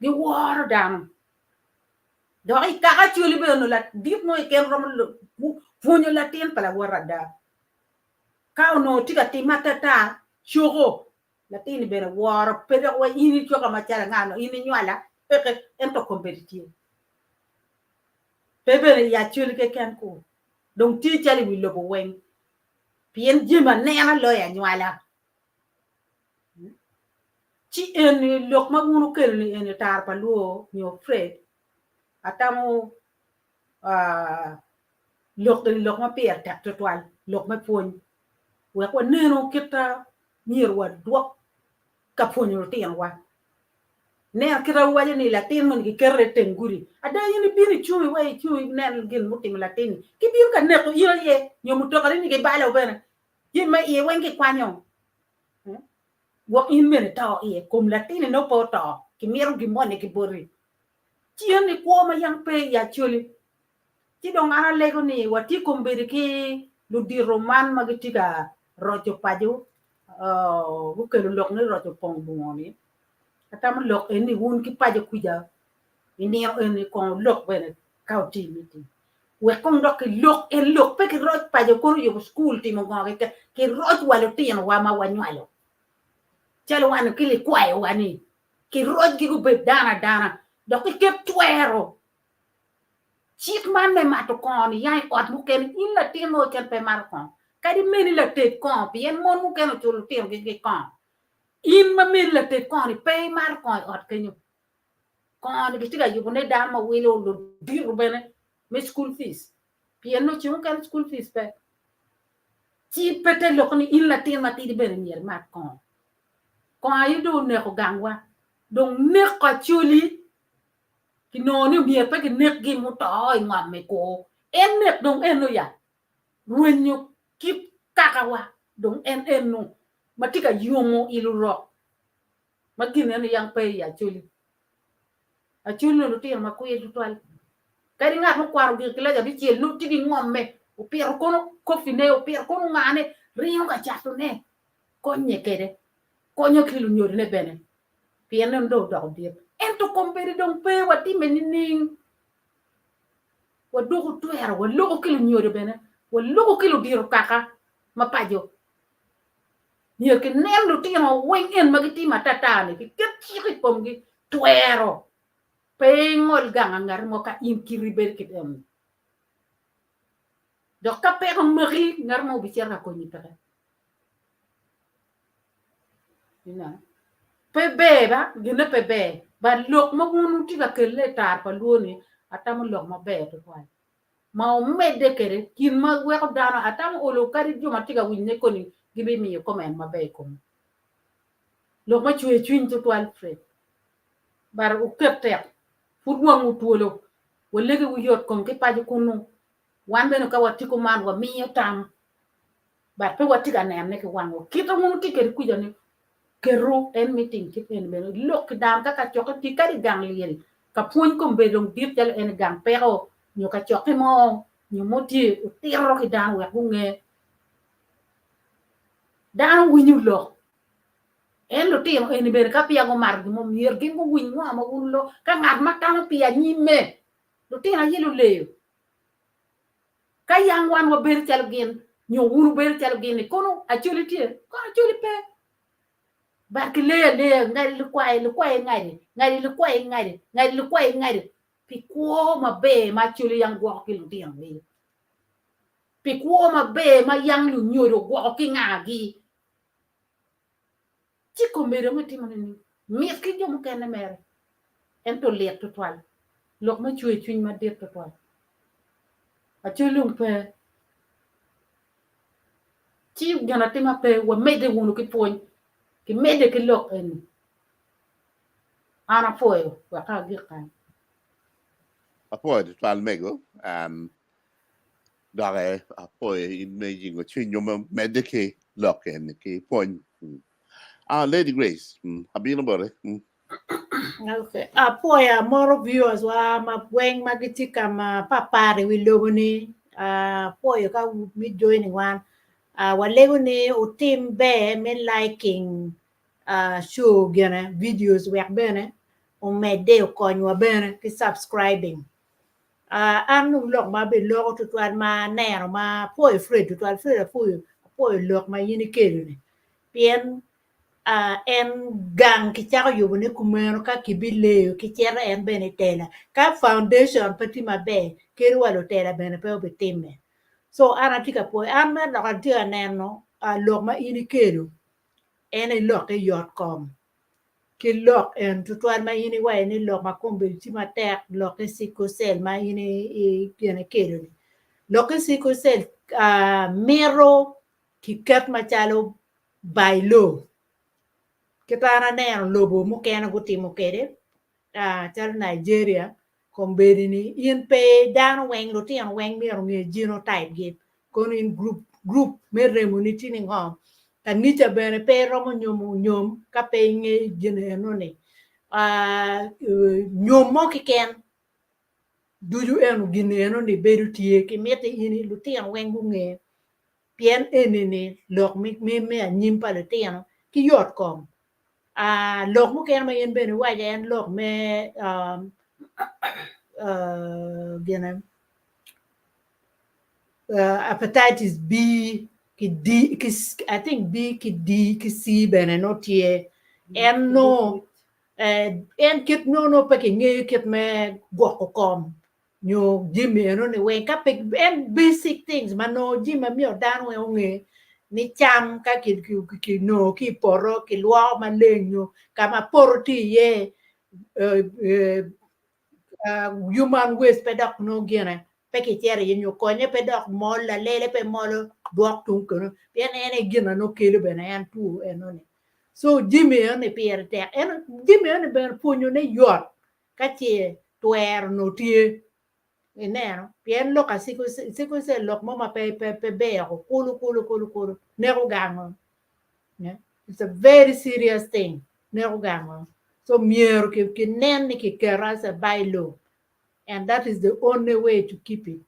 gi wor dam do I ka chuli be no la dip no ken rom punyo la tin pala wora da ka no tiga ti matata chogo la tin be wor pero wa ini choga ma chala ngano ini nyala peke ento competitive pepe ya chuli ke ken ko donc ti chali wi lobo wen pien jima ne na lo ya nyala ci en lok ma wunu kel ni en tar pa luo nyo fred atamu lok ma per tak total lok ma pon we ko neno kita nyir wa dwok ka ponyo tin wa ne akira wa ni latin mon ki kerre tenguri ada yini bini chui we chui nen gin mutim latin ki bin ka ne ko ye nyo muto ka ni ke bala bana yima ye wen ki kwanyo wo in men ta ye kom latin no po to ki miru gi mon ki bori tieni ko ma yang pe ya chuli ti dong ana le ko ni wati kombere ki lu di roman magitiga rojo paju bu ke lu lok ni rojo pong bungoni atam lok eni wun ki paju kuja ini eni kon lok bene kauti miti we kon dok lok en lok pe ki roj paju ko yo school ti mo ngake ki roj walo tien wa ma wanywalo chalo wan ki li kwai wani ki roj ki ku be dana dok ki twero chik man me mato kon yai ot mu ken in la tin mo ken pe mar kon kadi meni la te kon pien mon mu ken to tin ki kon in ma meni la te kon pe mar kon ot kenyu kon ki tiga yu ne da ma wilo lo diru bene me school fees pien no chi mu ken school fees pe chi pete lo kon in la tin ma ti bene mier mar kon ayu do ne ko gangwa donc ne ko chuli ki noni bia pe ki nek gi mu to ngam me ko en nek dong en no ya ruenyo ki kakawa dong en no matika yomo ilu ro magin en yang pe ya chuli a chuli no ti ma ko yetu twal kadi ngat mo kwaro gi kila ja bi chel no tigi ngom me o pier kono ko fine o pier kono ngane riyo ga chato ne konye kede konyo kilu nyori ne bene pien no do do dir ento kompere dong pe wati meninin wa dogo tuera wa logo kilo nyori bene wa logo kilo diro kaka mapajo nhiều cái nem lutino wing in magiti matata ni ki kiti kom gi tuero pengol gang ngar mo ka im kiriber ki dem do ka pe on mari ngar mo bicara ko ni pere ina pebe ba gina pebe ba lok mo ngunu ti ka kelle tar pa luoni atam lok ma be to kwai ma o mede kere kin ma we ko dano atam olo kari juma ti ka winne ko ni gibi mi ko men ma be ko lok ma chue chuin to twal fred bar u kepte fut wangu tuolo wolege wu yot kon ke paji kunu wan beno ka wati ko man wa mi tam bar pe wati ga nem ne ke wangu kita mun ti ke ku jani ke ru en meeting ke en beno lok dam ka chok ti ka di gang liel ka pun ko be dong dit jal en gang pero nyo ka chok mo nyo moti u tiro ki dan wa bunge dan wu nyu lo en lo timo en be ka pia go mar mo mier gi mo wu nyu ma wu lo ka ngat ma ka pia nyime lo tino yelo le ka yang wan wa ber chal gen nyo wuru ber chal gen kono achuli tie ko achuli pe ba ke le ngari lu kwai ngari lu kwai pi ko ma be ma chuli yang go ki lu tiang we pi ko ma be ma yang lu nyoro go ki ngagi chi ko mere ngati man ni mi ki jo mo ken mere en to le to twal lok ma chui chuin ma det to twal achuli pe chi gana tema pe wa mede wunu ki poñ ki mede ki lok en ana foyo wa ka gikan apo de tal mego dare apo in me jingo chinyo medike lock en ki poñ Lady Grace abino bore Okay. Poya more viewers wa mabweng magitika ma papare wilogoni poyo ka mi joining one walegoni utim be me liking show gene videos wek bene o mede o konyo bene ki subscribing anu lok ma be lok to twan ma nero ma poyo fred to twan fred poyo lok ma yini kelune pien en gang ki chako yubo ne kumero ka kibileo ki chera en bene tela ka foundation pati mabe keri walo tela bene pe obitime so ana tika po an me lo kan tia neno lok ma ini kelo en lok e yot kom ki lok en tutwan ma ini wa ni lok ma kombe ti ma tek lok e sikosel ma ini kene kelo lok e sikosel mero ki kat ma chalo bailo kitana neno lobo mukena gutimo kede chal Nigeria kombedi ni in pe dan weng lo tian weng mi ngi genotype gi kon in group mere moniti ni ngom tangicha bene pe romo nyom ka pe ngi gene no ni nyom mo kiken duju en gine no ni bedu tie ki mete ini lo tian weng ngi pien enene lok mi anyim pa lo tian ki yot kom lok mo ken ma yen bene wa yen lok me gene hepatitis B ki D ki I think B ki D ki C bene no tie en no en kit no pa ki nge kit me go kom nyo jimi no ni we ka pe en basic things mano jima mi odan we nge ni cham ka ki no ki poro ki lwa ma lenyo kama poro ti ye human waste pedok no gene pe ki tere yenyo konye pedok mol la lele pe mol dok tun kono bien ene gina no kele bene en tu enone so jimi ene pier te en jimi ene ber punyo ne yot ka tie twer no tie enero bien lo ka siku se lok mo ma pe bero kulu ne rogango yeah it's a very serious thing ne rogango so mier ki nen ki kerasa bailo and that is the only way to keep it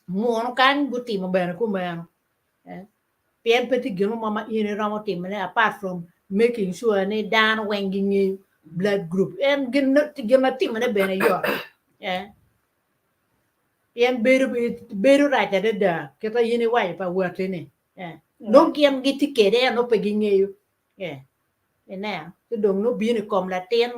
mo kan buti mo bene ku meno pien peti gino mama ine ramo timene apart from making sure ne dan wenging blood group and gino timene bene yo pien beru right at the kita yini wai pa wate ne no kiam giti kede no pegingeyo now the dong no being a comlatin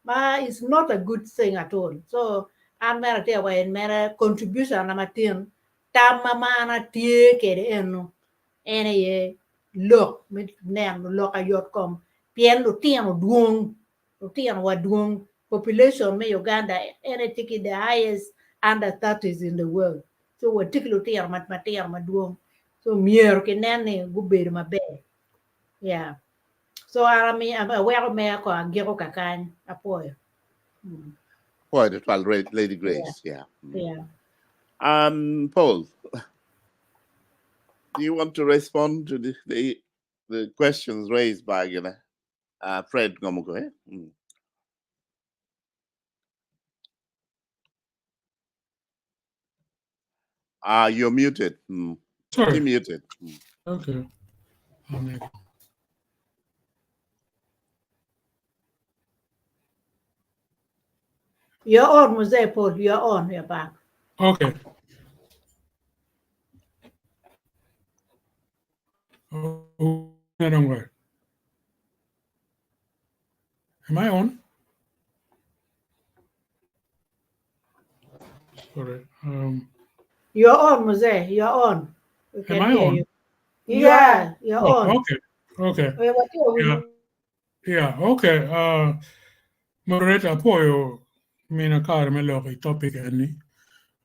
ma is not a good thing at all. So I'm gonna tell you mera contribution na matin tam mama na tie kede eno ene ye look mit nem look ayot kom pien lutino duong population me Uganda ene tiki the highest under 30s in the world. So we tiki lutino maduong. So mier ke nene guber mabe. Yeah. So I'm aware of me ko giro kakan apoy. Boy, that was Lady Grace. Yeah. Yeah. Paul, do you want to respond to the questions raised by Fred Gomugo? You're muted. Sorry. You're muted. Okay. You're on, Mose Paul. You're on. You're back. Okay. Oh, am I on? Sorry. You're on, Mose. You're on. We can am I hear on? you. Yeah, you're on. Okay. Yeah. Okay. Moderator, poyo mina kar me loki topic any.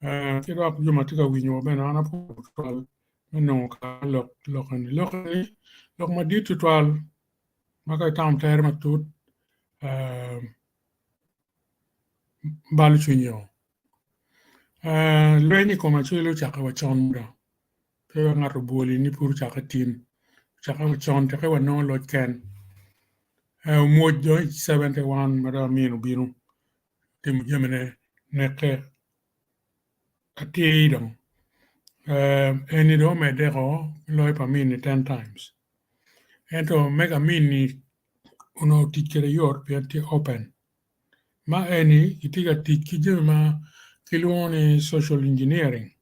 Kira juma tika winyo bena ana po twal no ka lokani lok ma di twal maka tam ter ma tut balu chunyo. Lweni koma chulo chaka wa chonda. Pewa ngato boli ni pur chaka tim. Chaka wa chon chaka wa no lo ken. Mojo 71 mara minu binu. Tim jemene neke atiidong. Eni do me deko loy pa mini 10 times. Ento mega mini uno tikere yor pianti open. Ma eni itiga tikije ma kiluoni social engineering.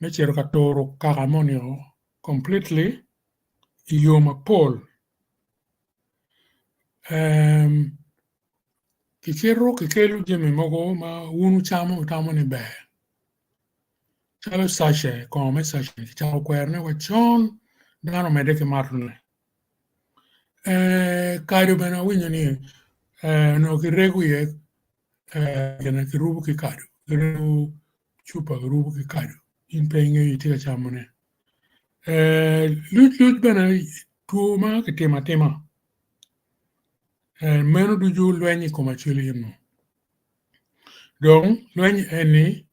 Mechero katoro kakamonio completely iyoma pol. Kichero kikelu jeme mogo ma unu chamo utamo ni be. Chalo sashe, come sashe, chalo querne wachon, dano medeke marne. Kaido bena winyo ni, no kiregu ye, kena kirubu ki kaido. Kirubu chupa kirubu ki kaido. In penge itika chamone. Lut bena tuoma ki tema. Meno duju lwenyi koma chili ino. Dong, lwenyi eni,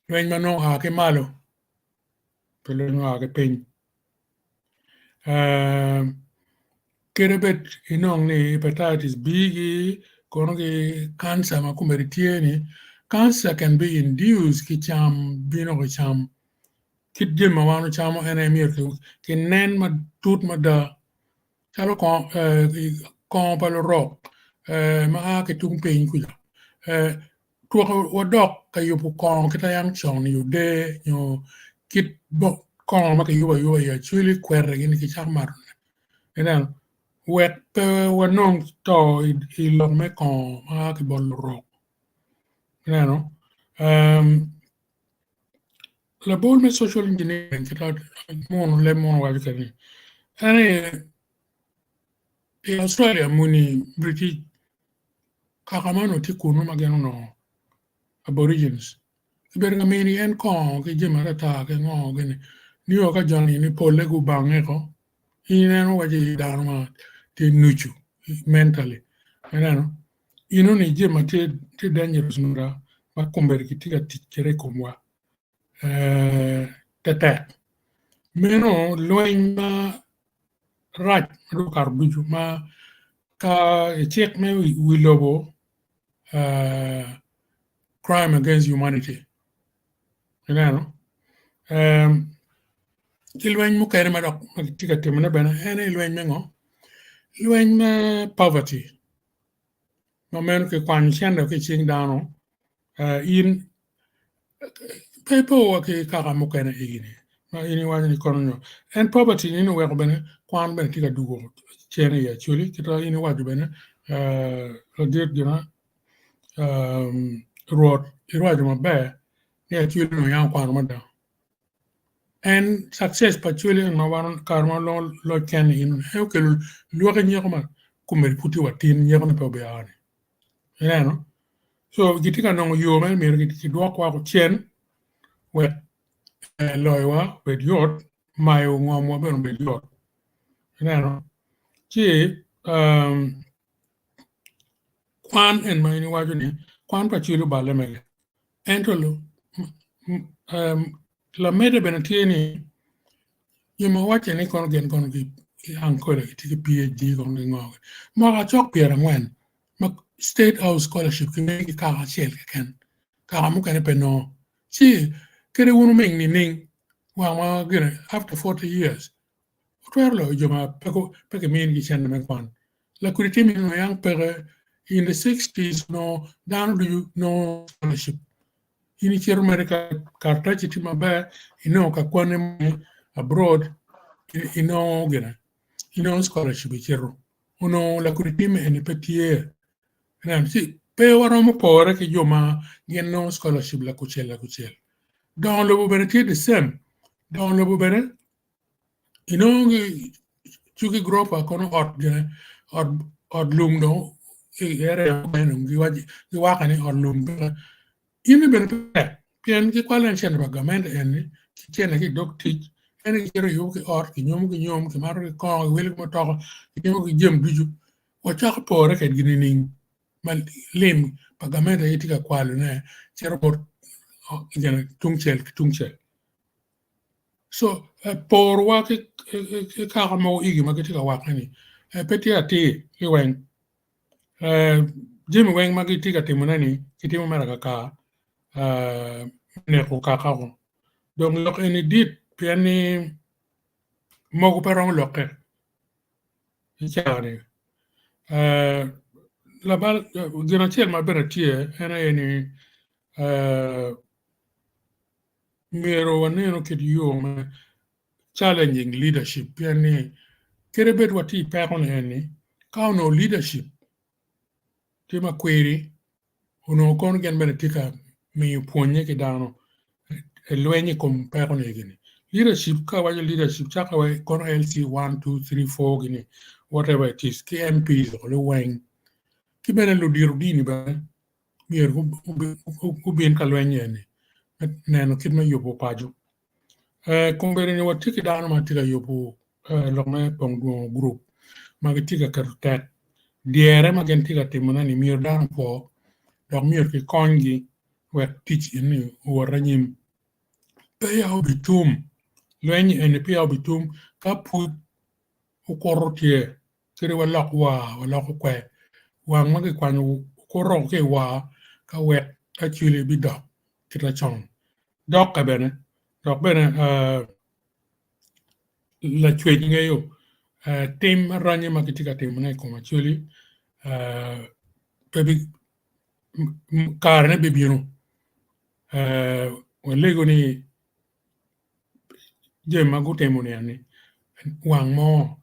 lwenyi mano hake malo. Pero no hake peny. Kerebet inong ni hepatitis B kono ki cancer ma kumeritieni. Cancer can be induced ki cham bino ki cham. Kit jim ma wano chamo enemir ki nen ma tut ma da. Chalo kon palo rock. Ma ki tung piny kuja. Tuwa wadok ka yupu kon kita yang chong yu de kit bo kon ma ki yuwa ya chuli kwerre gini ki chak mar. Enan wet pe wanong to ilong me kon ma ki bol rock. La bol me social engineering kita mon le mon wa kani. In Australia muni British kakamano ti kuno mageno no aborigines. Iber ngamini en kon ki jimara ta ke ngo gini. Niyo ka jani ni pole gu bange ko. Ineno waje dharma ti nuchu mentally. Ino ni jima ti dangerous nura ma kumberi ki tiga tikere kumwa. Tete. Meno loin ma raj ru karbuju ma ka check me we lobo crime against humanity. Ilwen mu kere ma dok tiga timna bena ene ilwen mengo. Ilwen ma poverty. No men ke kwan chendo ke ching dano in people ke kaka mu kene igini. ma ini wa ni kono and poverty ni no we ko bene kwan bene tiga dugo chene ya chuli kita ini wa bene dir dina road irwa ma be ya chuli no yang kwan ma da and success pa chuli ma waron karma lo ken in he ke lo ga nyoma kumel puti watin nyoma pe be ani no so gitika no yo me mer gitiki do kwa chen we loiwa with yot mai ngwa mo be be yot no chi kwan en mai ni waju ni kwan pa chulu ba le me entolo la mede benatieni yimo wache ni kon gen kon gi ankole ti PhD kon gi ngog mo ga chok piera ngwen ma state house scholarship ki ngi ka chel ken ka mu kan pe no chi kere wonu meng ni ning wa ma gere after 40 years Trerlo joma peke min gi chen me kwan la kuriti min no yang pere in the 60s no down do no scholarship ini chero America karta chiti mabe ino ka kwane abroad ino gena ino scholarship chero uno la kuriti me ene petie ram si pe waro mo pore ke joma gen no scholarship la kuchel dans le boubene the same dans le boubene ino chuki gropa kono ot gena ot lum no ere benum gi wakani ot lum ini ben pian ki kwalen chen bagament en ki chen ki dok tich en ki ro yu ki or ki nyom ki mar ko wel mo to ki mo ki jem duju o cha ko re ke gini ning mal lim bagament e tika kwalu ne chero bot gen tungchel so por wa ki ka mo igi ma ki tika wakani peti ati ki wen jem wen ma ki tika timunani ki timu mara ka ne ko kakao donc lok eni dit piani mogo perong loke chane la bal gina chel ma benatie ena eni mero waneno kid yo challenging leadership piani kerebet wati pekon eni kauno leadership tima query uno kon gen benatika mi puonye ke dano lwenye kom pero negini leadership ka waje leadership chaka wa kon LC 1 2 3 4 gini whatever it is ki MPs or wen ki bene lo diru dini ba mier ku bien ka lwenye ni neno kit ma yobo pajo kombere ni watiki dano ma tika yobo lokme pong group ma tika karutet diere ma gen tika timona ni mier dano po dok mier ki kongi wek teach ini waranyim paya bitum lwenye ene paya bitum ka put ukorotie kiri walak kwe wang magi kwanyu ukoro ke wa ka wek achili bidok kita chong dok ka bene la chwe jingeyo tim ranye makitika tim na koma chuli pebi karne bibino walego ni jema gutemo ni wang mo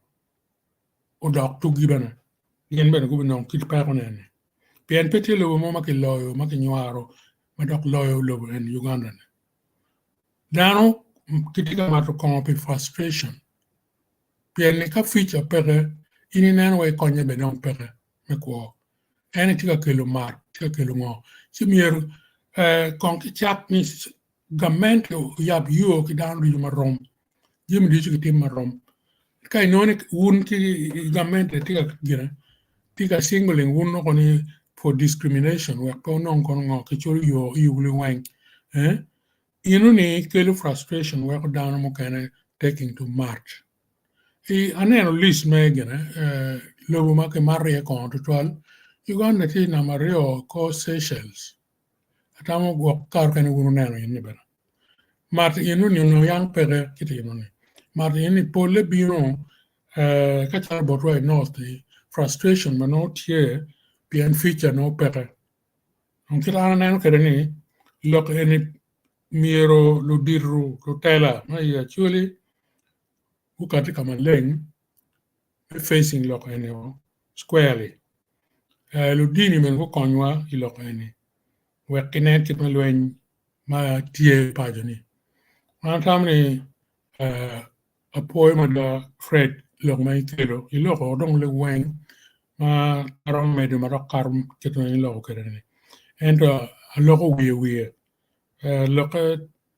odok tu gibana yen bena gubino kit pa ko ne pian peti lo mo makiloyo makinywaro madok loyo lo en Uganda dano kitika mato kompi frustration pian ne ka feature pere ini nan we konye be non pere me ko ene tika kelo mar tika kelo ngo simier kon ki chap ni gamento yab yo ki dan ri marom jim di ci tim marom kay noni wun ki gamento tika singling wun no koni for discrimination we ko non kon ngo ki chori yo yuli wan inu ni kelo frustration we ko down mo kana taking to march aneno list me gene lobo ma ke marre ko to twal Uganda ti na mario ko Seychelles atamo go kar kan wunu neno yin bera martin inu ni no yang pere kiti no ni martin ni pole biro ka char bot right north the frustration but not here bien feature no pere on kira neno kere ni lok any miero lo dirru lo tela ma actually ukati kama leng facing lock anyo squarely lo dini men ko konwa ilok ani wekine kit ma lwen ma tie pajani man tamni apoy ma da Fred lok ma itelo ilok odong le wen ma arom me de ma karum kit ma ilok kerene ento loko wiye loko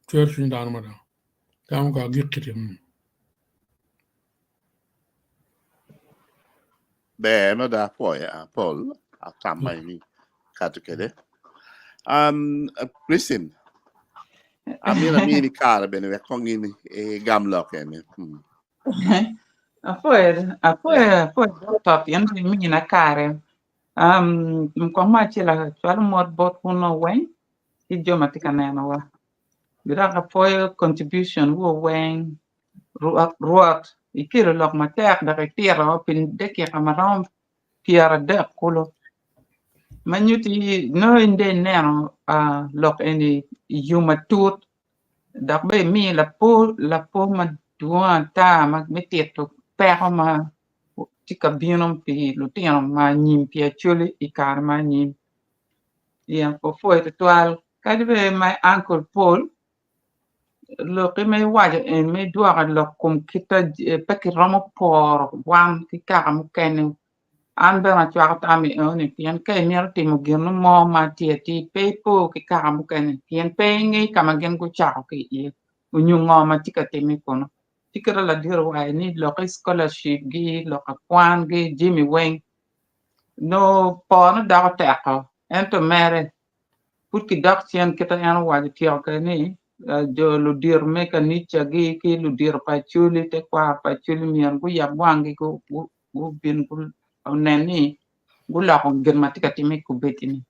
church ndan ma da tam ka gikitim be ma da poi Paul atamai ni katukede Christine amini kara bene we kongini gamlock ene Apoe top yan mi na kare. Mkoma chila chwal mod bot kuno wen. Ijo matika neno wa. Bira apoe contribution wo wen ruat. Ikiro lok matek da tira pin deki kamaram piara de kulo. Manyuti no inde neno lok eni yuma tut. Dak be mi la po ma duan ta ma metieto pero ma tika binom pi lutino ma nyim pi actually ikar ma nyim ya po toal kadbe my uncle Paul lo ke me waja en me dua lo kum kita peki romo por wan ki kam ken an be ma chwa ta mi oni pian ke mer ti mo gino mo ma ti pe po ki kam ken pian pe ngi kama gen ku cha ki e unyungo ma tika temi kono tikira la diro wa ni lo scholarship gi lo kwan gi Jimmy Wayne no pon da ta ko ento mere put ki dak sien kita yan wa ti ko ni jo lo dir me ka ni cha gi ki lo dir pa chuli te kwa pa chuli mian ku ya wangi ko bin ku neni gula ko gen matika timi ku betini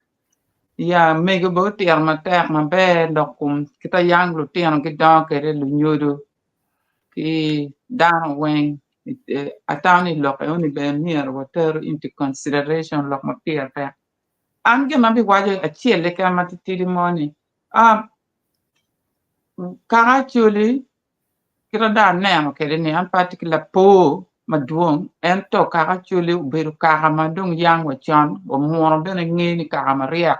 ya me go bo ti ma ta ma be lo kum kita yang lo ti an ki da ke le nyodo ki down when atani lock only be near water into consideration lock ma pier pa ange ma bi waje a chiele ka ma tiri moni kara chuli kira da nemo ke ni an particular po ma duong en to kara chuli beru kara ma dung yang wa chan o mo be ni ni kara ma ria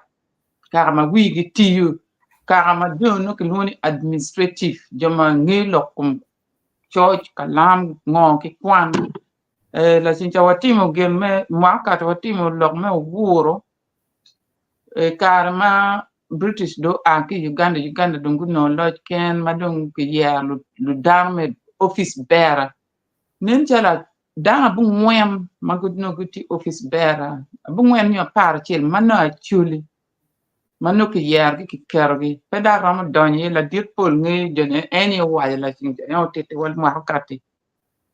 kara ma wigi tiu kara ma do no ke luni administrative joma ngi lokum church kalam ngo ki kwan la sincha watimo gen me mwaka to watimo lok me wuro karma British do anki Uganda dungu no lodge ken madong ki ya lu darme office bearer nen chala danga bu mwem magudno guti office bearer bu mwem yo par chil mana chuli mano ki yar ki kergi peda ram donye la dir pol ngi jone any wala la sincha yo tete wal markati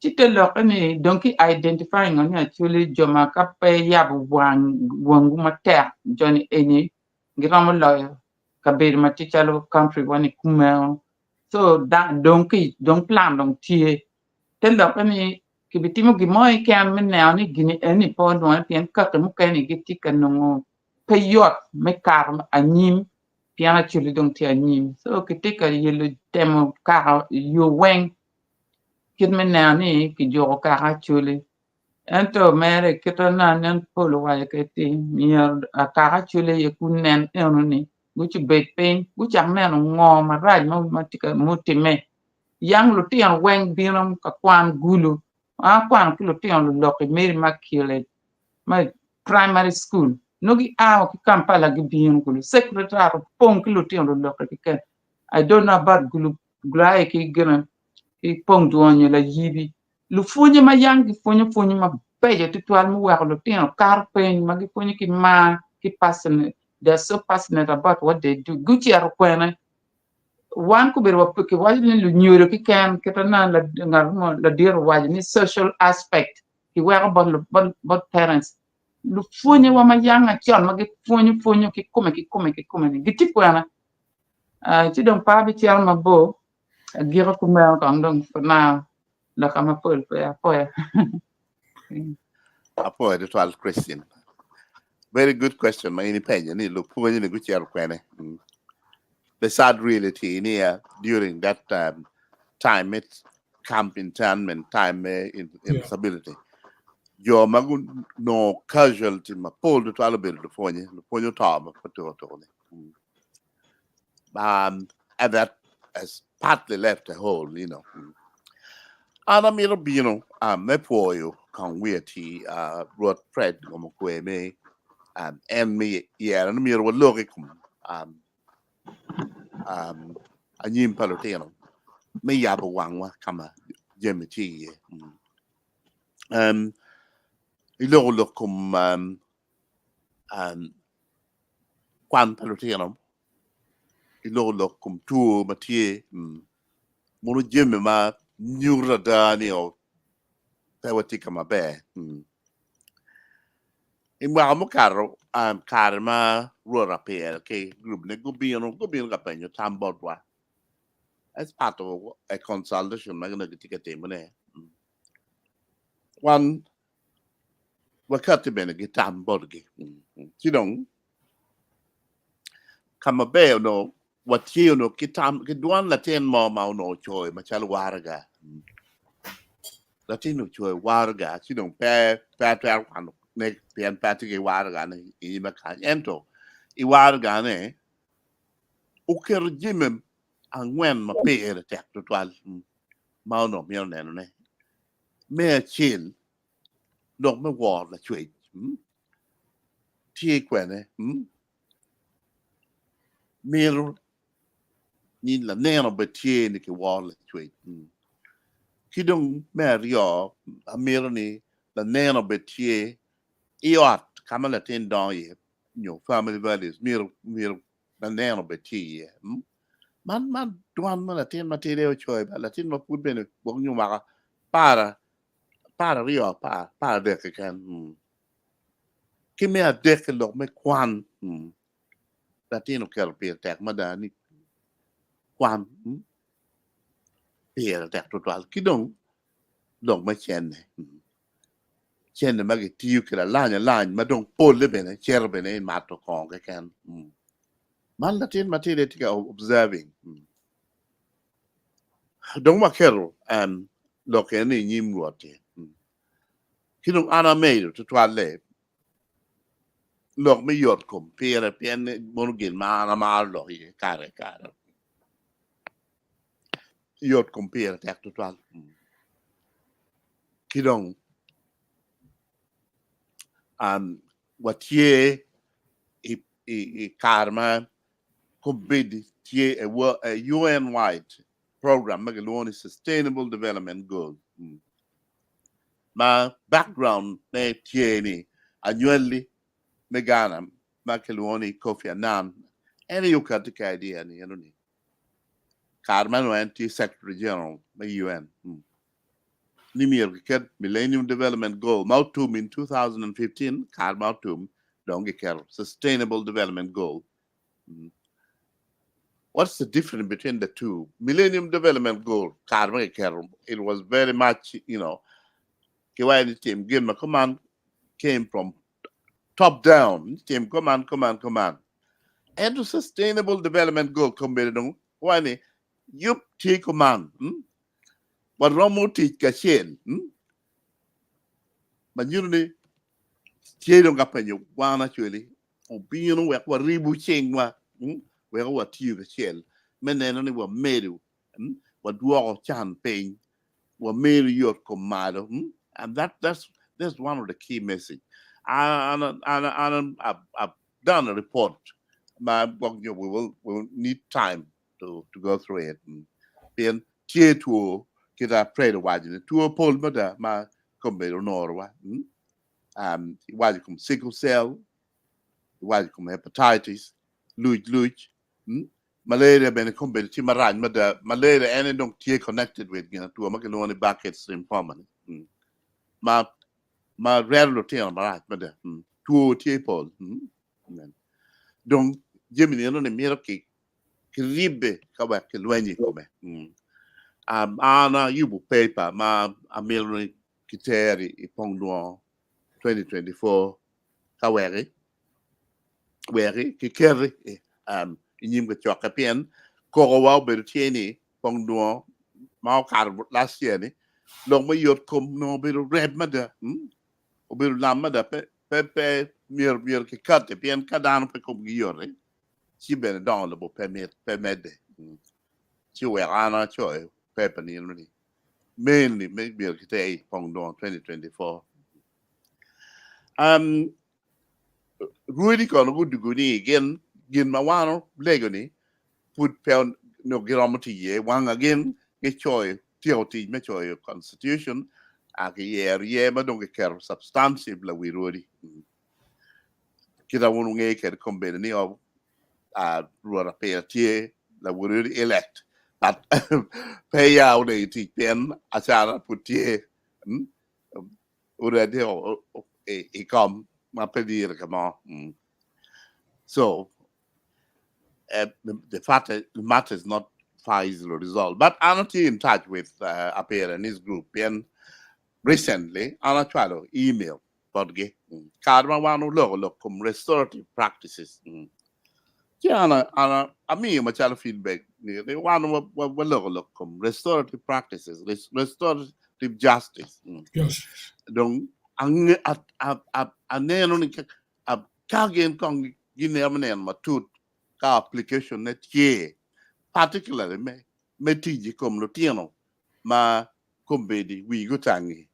chite lokani donki identifying on actually joma kape yabu wangu mater joni eni ngiramo loyo kabir matichalo country wani kumeo so da donki don plan don tie te lokani kibitimo gimoy kan menao ni gini eni pon don pien kakamu kani gitika no peyot me kar anyim piana chuli don tie anyim so kitika yelo temo kar yo weng kit menao ni ki jogo kar chuli ento mere kitana nen polo wa keti mier kar chuli yekunen enoni guchi bet pen guchi amen ngo ma raj ma tika mutime yang lu tian weng binam ka kwan gulu kwan lu tian lu loki meri makile ma primary school nogi aw ki kampala gi bin gulu secretary pon ki lu tian lu loki ki ken I don't know about gulu glai ki gena ki pon duonye la yibi lu funye ma yang ki funye ma peje tutwal mu wa lu tian kar pen ma gi funye ki ma ki passionate they're so passionate about what they do guchi arkwena wan ku ber wapuki wajni lu nyuro ki ken ketana la ngar la dir wajni social aspect ki wa bon parents lu funye wa ma yanga chon ma gi funye ki kume ni giti kwana ti don pa bi tiar ma bo gira ku ma kan don na la kama pol po ya apo the 12 question very good question my opinion ni lo pu ni guchi ar kwene the sad reality here during that time it's camp internment time in instability. Your magun no casualty ma pull to all bit the phone tom and that has partly left a hole, you know. And I'm you know, me for you can we road Fred Gomokwe me and me yeah and me will look Anyim palutino me yabu wangwa kama jemiti ilo lokum kwan palutino ilo lokum tu matie munu jemme ma nyura dani o tawati kama be imwa mo karo karma rora pe ke group ne gubino ka penyo tambodwa as part of a consultation magna ticket mane one wakati bene gitam bodgi sidong kama be no what you know kitam kidwan latin mo mau no choy machal warga latino choy warga sidong pe kan ne pian patike warga ne I maka ento I warga ne uker jimem angwen ma pe tek total mau no miel ne me chin dog me war la chwe tie kwene mir ni la neno betie ni ke war la chwe kidong me rio amir ni la neno betie iot kamala tin don ye you family values mir la neno betie man duan man la tin material chwe la tin ma put bene bong nyu maka para rio para de ke kan ki me adek lo me kwan latino kel pe tek madani kwan pe tek total ki dong ma chenne ma ge tiu kala lanya ma dong pol le bene cher bene ma to kon ke kan man latin material tika observing dong ma kero lo ke ni nyim rote ki dong ana me to twale lok me yot kom pere pen monugin ma lo ye kare yot kom pere tek total kidong what ye I karma combid ye a UN wide program magaloni sustainable development goal ma background ne tie ni annually megana makaloni Kofi Annan any yukatika idea ni ni karma no anti secretary general ma UN Nimir Kiket Millennium Development Goal Mautum in 2015 Kar Mautum Dongiker Sustainable Development Goal. What's the difference between the two? Millennium Development Goal Kar it was very much, you know, Kiwani team Gilma command came from top down. Team command. And the Sustainable Development Goal combined one yup take command. But Romo teach Kashin. But you know, they don't get penny one actually. Or being no work, what rebu ching wa, where what you shell. Men then only were made, what war champagne, were made your commando, and that's one of the key message. I've done a report. We will need time to go through it. Then tier two, get a pray the watching to a poll, but my combat Norwa. Why come sickle cell, why come hepatitis, luge, malaria been a combat chimaran, but malaria any don't tear connected with to a macaroni buckets in permanent. My rare routine, but two tear poll. Don't Jimmy on a miracle, Kiribe, Kawak, Lueni come. Ana yubu paper, ma a million kiteri, Pongduan. 2024 kaweri kikeri Anyim ke chok ke pien ko wa be tie ni pong do ma kar last year ni long ma yot kom no be red ma da o be lam ma da pe mier ke kat pien ka dan pe kom gi yore chi be don le bo permit de chi we ana choi pe pa ni ni mainly make mier ke te pong do 2024 Rudy kon good guni again gin mawano legoni put pound no giramati ye wang again ke choy tioti me choy constitution a ke ye ma dong ke ker substantive la we Rudy kita wonu nge ke kombene ni of ruora pe tie la we Rudy elect but pay ya de ti pen achara putie ora de e kom ma pedir kama so the matter is not far easily resolved. But I'm not in touch with Appear and his group. And recently, I'm not trying to email Podge. Kadma wanu look restorative practices. Yeah, I mean, my child feedback. They want to look restorative practices, restorative justice. Yes. Donc, ang aneno ni kagen kong ginemanen matut ka application net ye particularly me tiji kom lutino ma kombedi we go tangi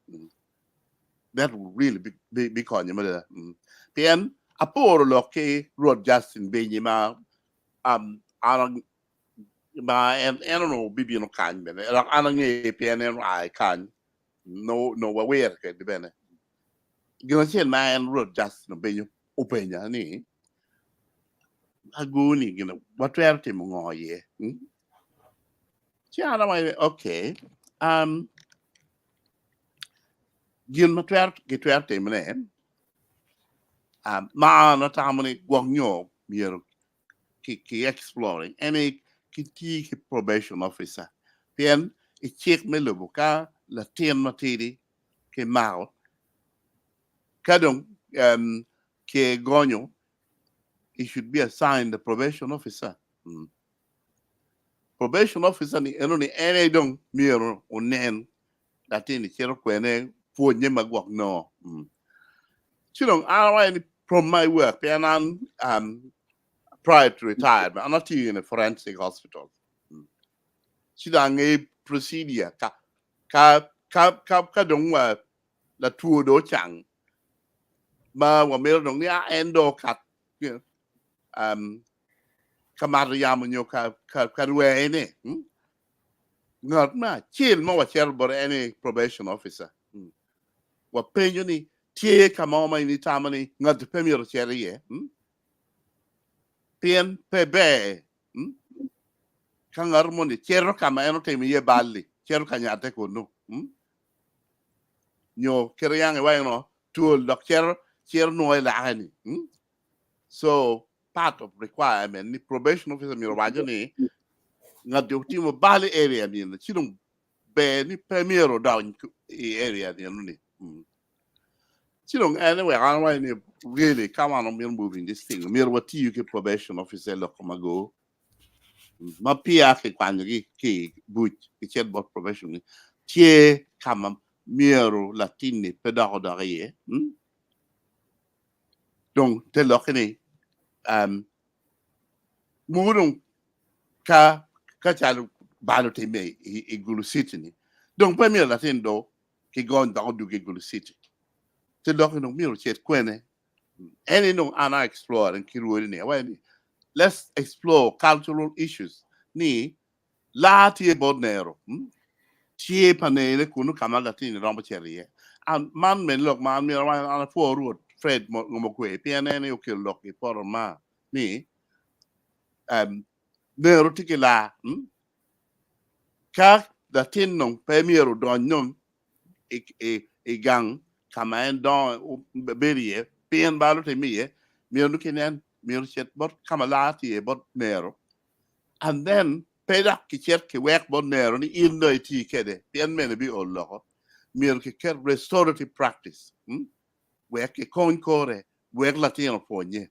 that would really be konya mada pien aporo loke road justin be ma arang ma and I don't know bibi no kan bene anang e pien I kan no aware ke de bene gina chen ma and road justin be openya ni aguni gina watwerte mo ngoye Chiara mai okay gin matwerte mene ma na tamani gwonyo miero ki exploring any ki probation officer pien I check me lo ka la tien matidi ke mao kadong ke gonyo he should be assigned the probation officer probation officer ni enoni ene dong miero onen latini chero kwene fonye magwak no chilong I from my work and prior to retirement I'm not in a forensic hospital chidang a procedure ka dong wa la tuo do chang ma wa mero dong ya endo kat kamar yamunyo ka ruwe ne ngot ma chill ma wa cher bor any probation officer wa penyo ni tie kama ma ni tamani ngot pemiro cher ye pien pebe kangar mo ni cher kama eno te mi ye balli cher kanyate ko no nyo keryang wa no tool dok cher no la hani so part of requirement ni probation officer mi wajo ni ngat yo timo bali area ni na chidum be ni pemiro down area ni chidum anyway I ni really come on moving this thing mir wati you ke probation officer lo komago ma pia ke kwanyo ki buch ke chet bot probation ni tie kama miro latini pedagodarie donc te lo ni murung ka chal balo te me e gulu city ni donc premier latin do ke gon da du ke gulu city te lo no miro chet kwene any no ana explore and kiruori ni when let's explore cultural issues ni lati bodnero tie panele kunu kama latin rombo cherie and man men look man mi ana forward Fred mo kwe pianene o ke look e por ma ni nero tikila ka da tin non premier don non e gang kama en don berie pien balo te mie mi no kenen mi chet bot kama lati e bot nero and then peda ki chet ke wek bot nero ni in no ti kede pien men bi o lo mi ke ker restorative practice wek ke kon kore wek latino ponye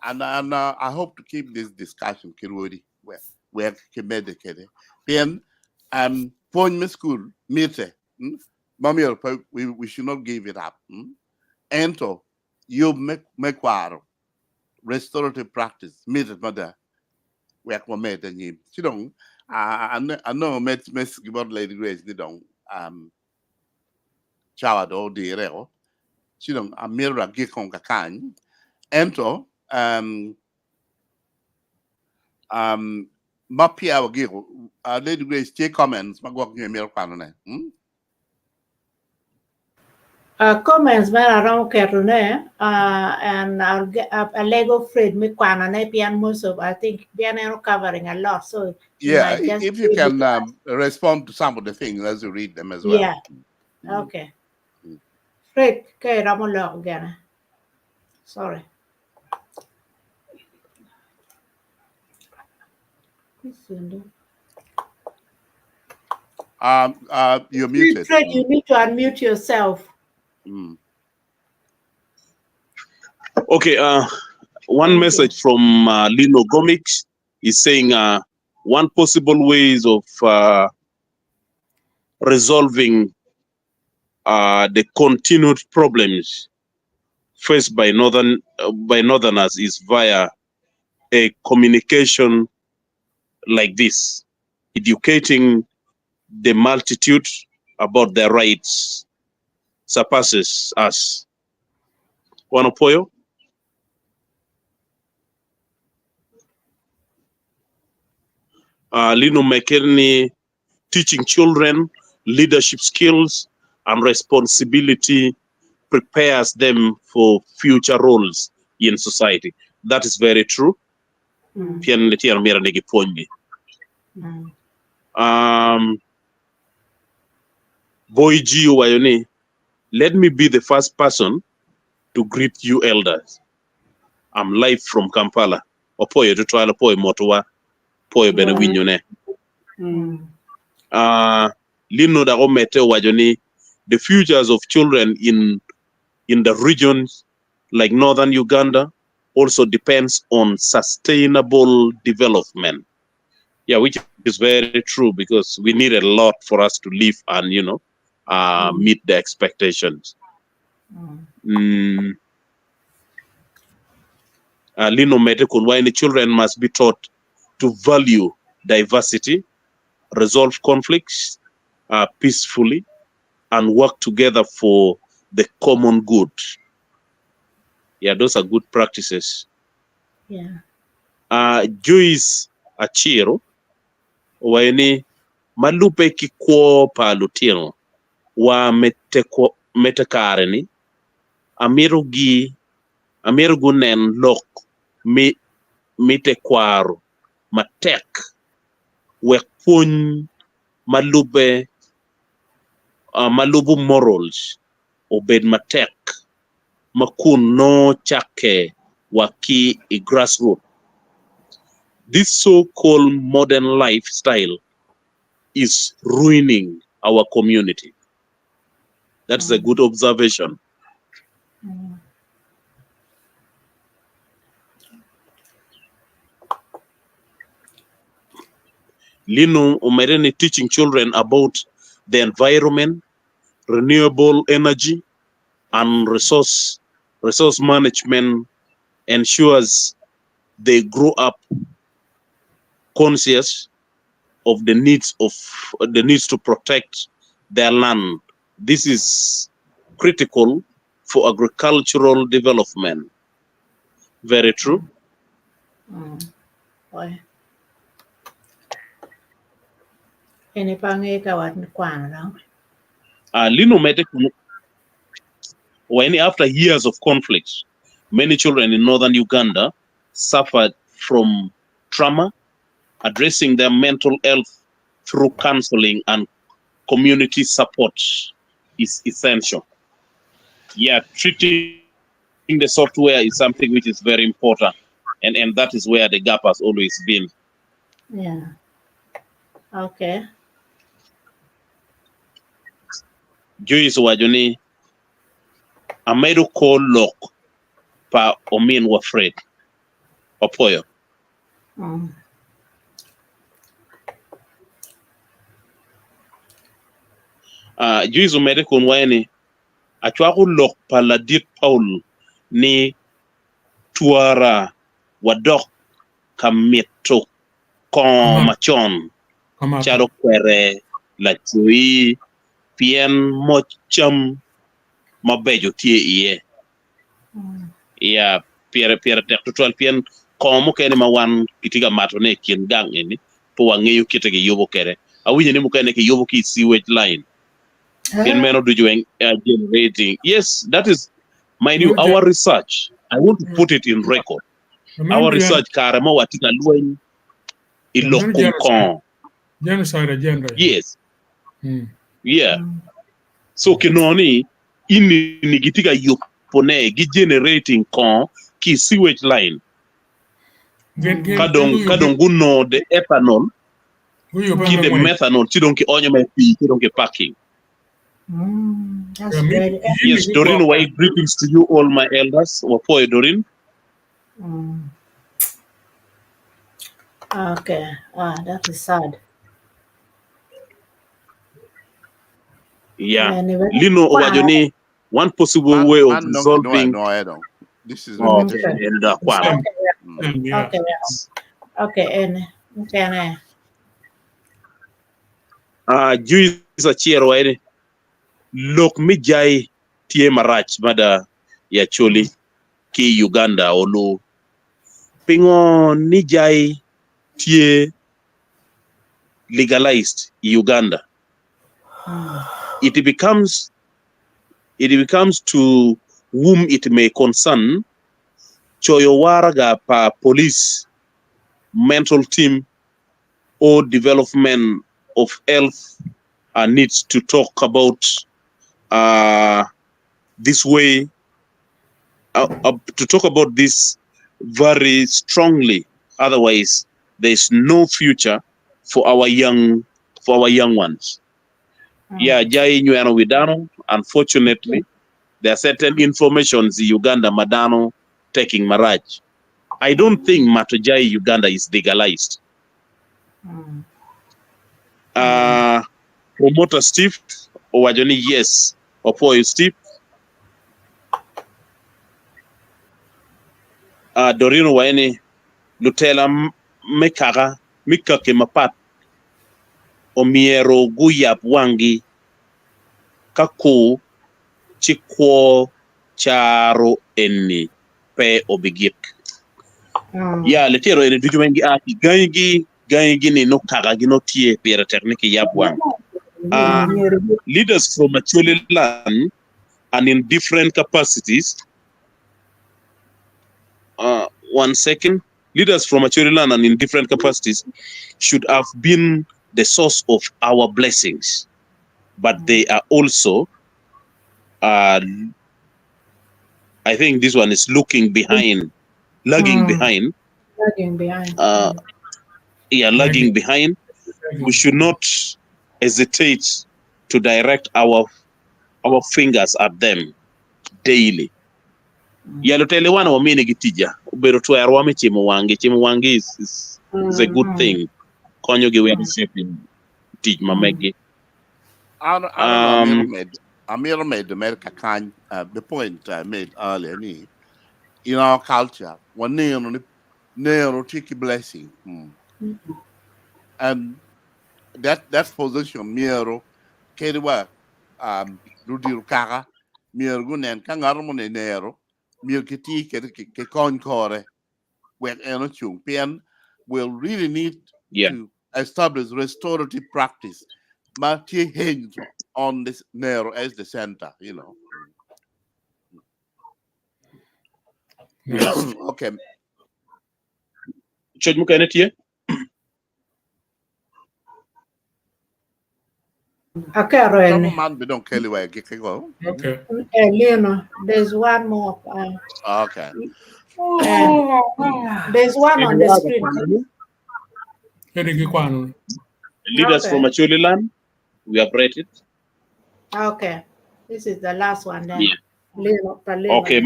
and I hope to keep this discussion kirudi where kemede then point me school meet mommy we should not give it up ento you make restorative practice meet mother we are made and you don't I know met give lady Grace they don't shower do di reo don't a mirror gikon kakan ento mapia giko lady Grace take comments magwak nyo mirror panone Comments man around Kerune, and I'll get a Lego Fred Mikwana Nepian most of I think Bianero covering a lot. So yeah, if you can respond to some of the things as you read them as well. Yeah. Okay. Fred, okay, Ramolo again. Sorry. You're muted. Fred, you need to unmute yourself. Okay, one message from Lino Gomix is saying one possible ways of resolving the continued problems faced by northerners is via a communication like this, educating the multitude about their rights surpasses us. Wanapoyo? Lino McKinney, teaching children leadership skills and responsibility prepares them for future roles in society. That is very true. Boy G Wayone, let me be the first person to greet you elders. I'm live from Kampala. Opoyo to trial opoyo motowa poyo bene winyone. Lino da omete wajoni, the futures of children in the regions like northern Uganda also depends on sustainable development. Yeah, which is very true because we need a lot for us to live and meet the expectations. Lino mete kunwaini children must be taught to value diversity, resolve conflicts peacefully, and work together for the common good. Yeah, those are good practices. Yeah. Joyce Achiro, waini malupe kikwo pa lutino wa metekareni amiru gunen lok mite kwaro matek wekpun malubu morals obed matek makun no chake waki a grassroots. This so-called modern lifestyle is ruining our community. That's a good observation. Lino Umereni teaching children about the environment, renewable energy, and resource management ensures they grow up conscious of the needs to protect their land. This is critical for agricultural development. Very true. Lino Mete, when after years of conflict, many children in northern Uganda suffered from trauma. Addressing their mental health through counseling and community support is essential. Yeah, treating the software is something which is very important, and that is where the gap has always been. Yeah. Okay. Joyce Wajoni, Ameru call lock pa omin wafred. Opoyo. Juizu mede kun wayne achwaku lok paladit Paul ni tuara wadok kameto kon machon charo kwere la chui pien mocham mabejo tie iye ya piere tek total pien kon mo kene ma wan kitiga mato ne kien gang eni po wangeyo kitege yobo kere awinye ni mo kene ke yobo ki sewage line pien meno do you generating. Yes, that is mind you our research. I want to put it in record. Our research karamo watika luen iloko kon. Genocide agenda. Yes. Yeah. So kinoni ini nigitika yopone gi generating kon ki sewage line. Kadong guno de ethanol ki de methanol chidon ki onyo me pi chidon ki packing. That's very Yes, Doreen, why greetings to you all my elders. Wapoe Doreen. okay. That is sad. Yeah. Anyway. Lino Owajoni, one possible way of resolving. This is Elder Kwan. Okay, and okay. Juice a cheer wide. Look me jai tie marach mada ya choli ki Uganda olu. Pingo ni jai tie legalized Uganda. It becomes to whom it may concern choyo waraga pa police mental team or development of health needs to talk about this way to talk about this very strongly. Otherwise there's no future for our young ones. Yeah, jai nyuano widano. Unfortunately, there are certain informations in Uganda madano taking marriage. I don't think Matojai Uganda is legalized. Promoter Steve Owajoni, yes. Opoyo Steve. Dorino Waene Lutela Mekara Mikake Mapat Omiero Guyap Wangi Kako Chikwo Charo Eni Pe Obigik. Ya letero ene dujumengi ati gangi ni no kagagi no tie pera technique yabwang. Leaders from Acholi land and in different capacities. One second. Leaders from Acholi land and in different capacities should have been the source of our blessings, but they are also I think this one is lagging behind. Lagging behind. We should not hesitate to direct our fingers at them daily. Yalotele wana wamine gitija. Ubero tuwa arwame chimo wangi is a good thing. Konyo giwe shaping teach mamegi. Amir made America kind the point I made earlier. In our culture, one near tricky blessing. And that position Miro Kediwa Rudir Kaka Mirgunen Kangarmone Nero Mirkiti ke Concore where Enochung Pian will really need to establish restorative practice. Marty hinge on this Nero as the center, you know. Yes. Okay. Church Mukanetia? Okay, Roy. We don't kill you. Okay. Leona, there's one more. Okay. There's one on the screen. Leaders from Acholi land, we have read it. Okay. This is the last one then. Yeah. Leona. Okay,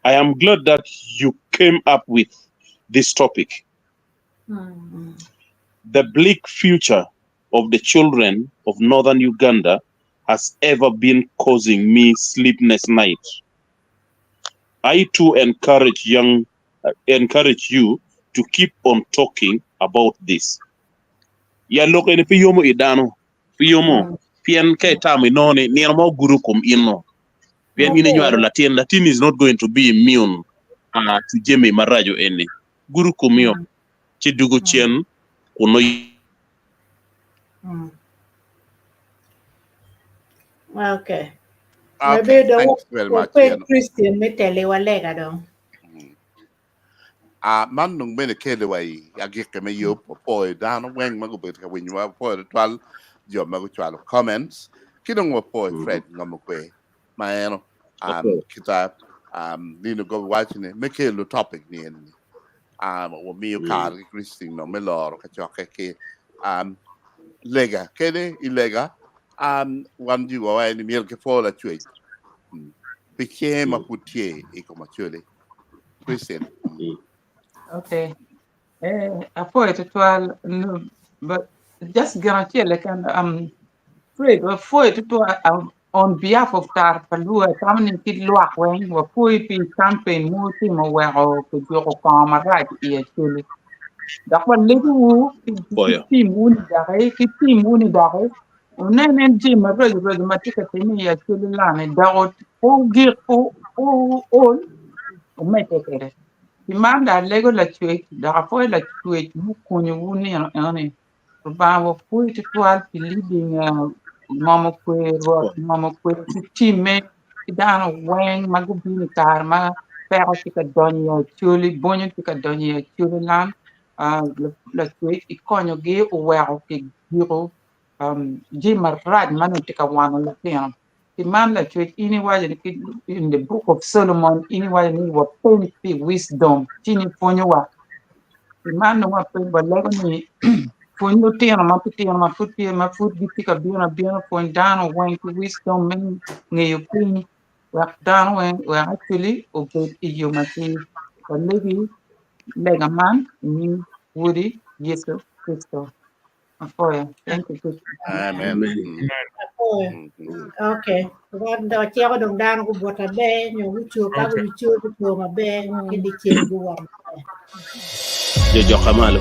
I am glad that you came up with this topic. The bleak future of the children of northern Uganda has ever been causing me sleepless nights. I too encourage you to keep on talking about this. Ya look in piyomo idano piyomo pian kai tami noni ni mo guru kum inno pian ine nyaro Latin is not going to be immune to jeme marajo ene guru kumio ci dugu chien kuno. Okay. Okay, Maybe thanks very much. Christian may tell you what lega dong. Man nung bene kele wai agike me yo po down when mago bet ka when you are po twal jo mago twal comments kidong wa po Fred ngamukwe maeno kita dino go watching it make a topic ni en wo mi ka Christine no me lor ka choke ke lega kede ilega wan ju wa ni miel ke fo la chui became a putie e como chule Christian. Okay. Apo ito tual no, but just guarantee like Fred, for it to on behalf of Tar Palua, Tamini Kidluak when were pui pi campaign multi mo wero to Joko Kama right here actually. That one little team wound dare, Unen Jim a really matika thing actually land and doubt all gear all make it. Imanda lego la chwe da fo la chwe mu kunyu wuni ani ba wo pu ti twal pi leading mama kwe ro mama kwe time idana wen magu bini tar ma pero ti ka donya chuli bonyo ti ka donya chuli lan la chwe I konyo ge o wa ke giro ji marrad manu ti ka wano la tiam Imam la church anyway in the book of Solomon anyway ni wa plenty wisdom tini ponyo wa Imam no wa pe balego ni ponyo tiana ma puti ma food biti ka biona point down when wisdom men ne yo pin wa down when we actually obey you mati balegi lega man ni wuri Yesu Kristo afoya thank you Amen. Okay. Wan do chiao dong dan ku buat abe nyo ucu ka Okay. ucu ku tu mabe kidi cien guam. Jojo Kamalo.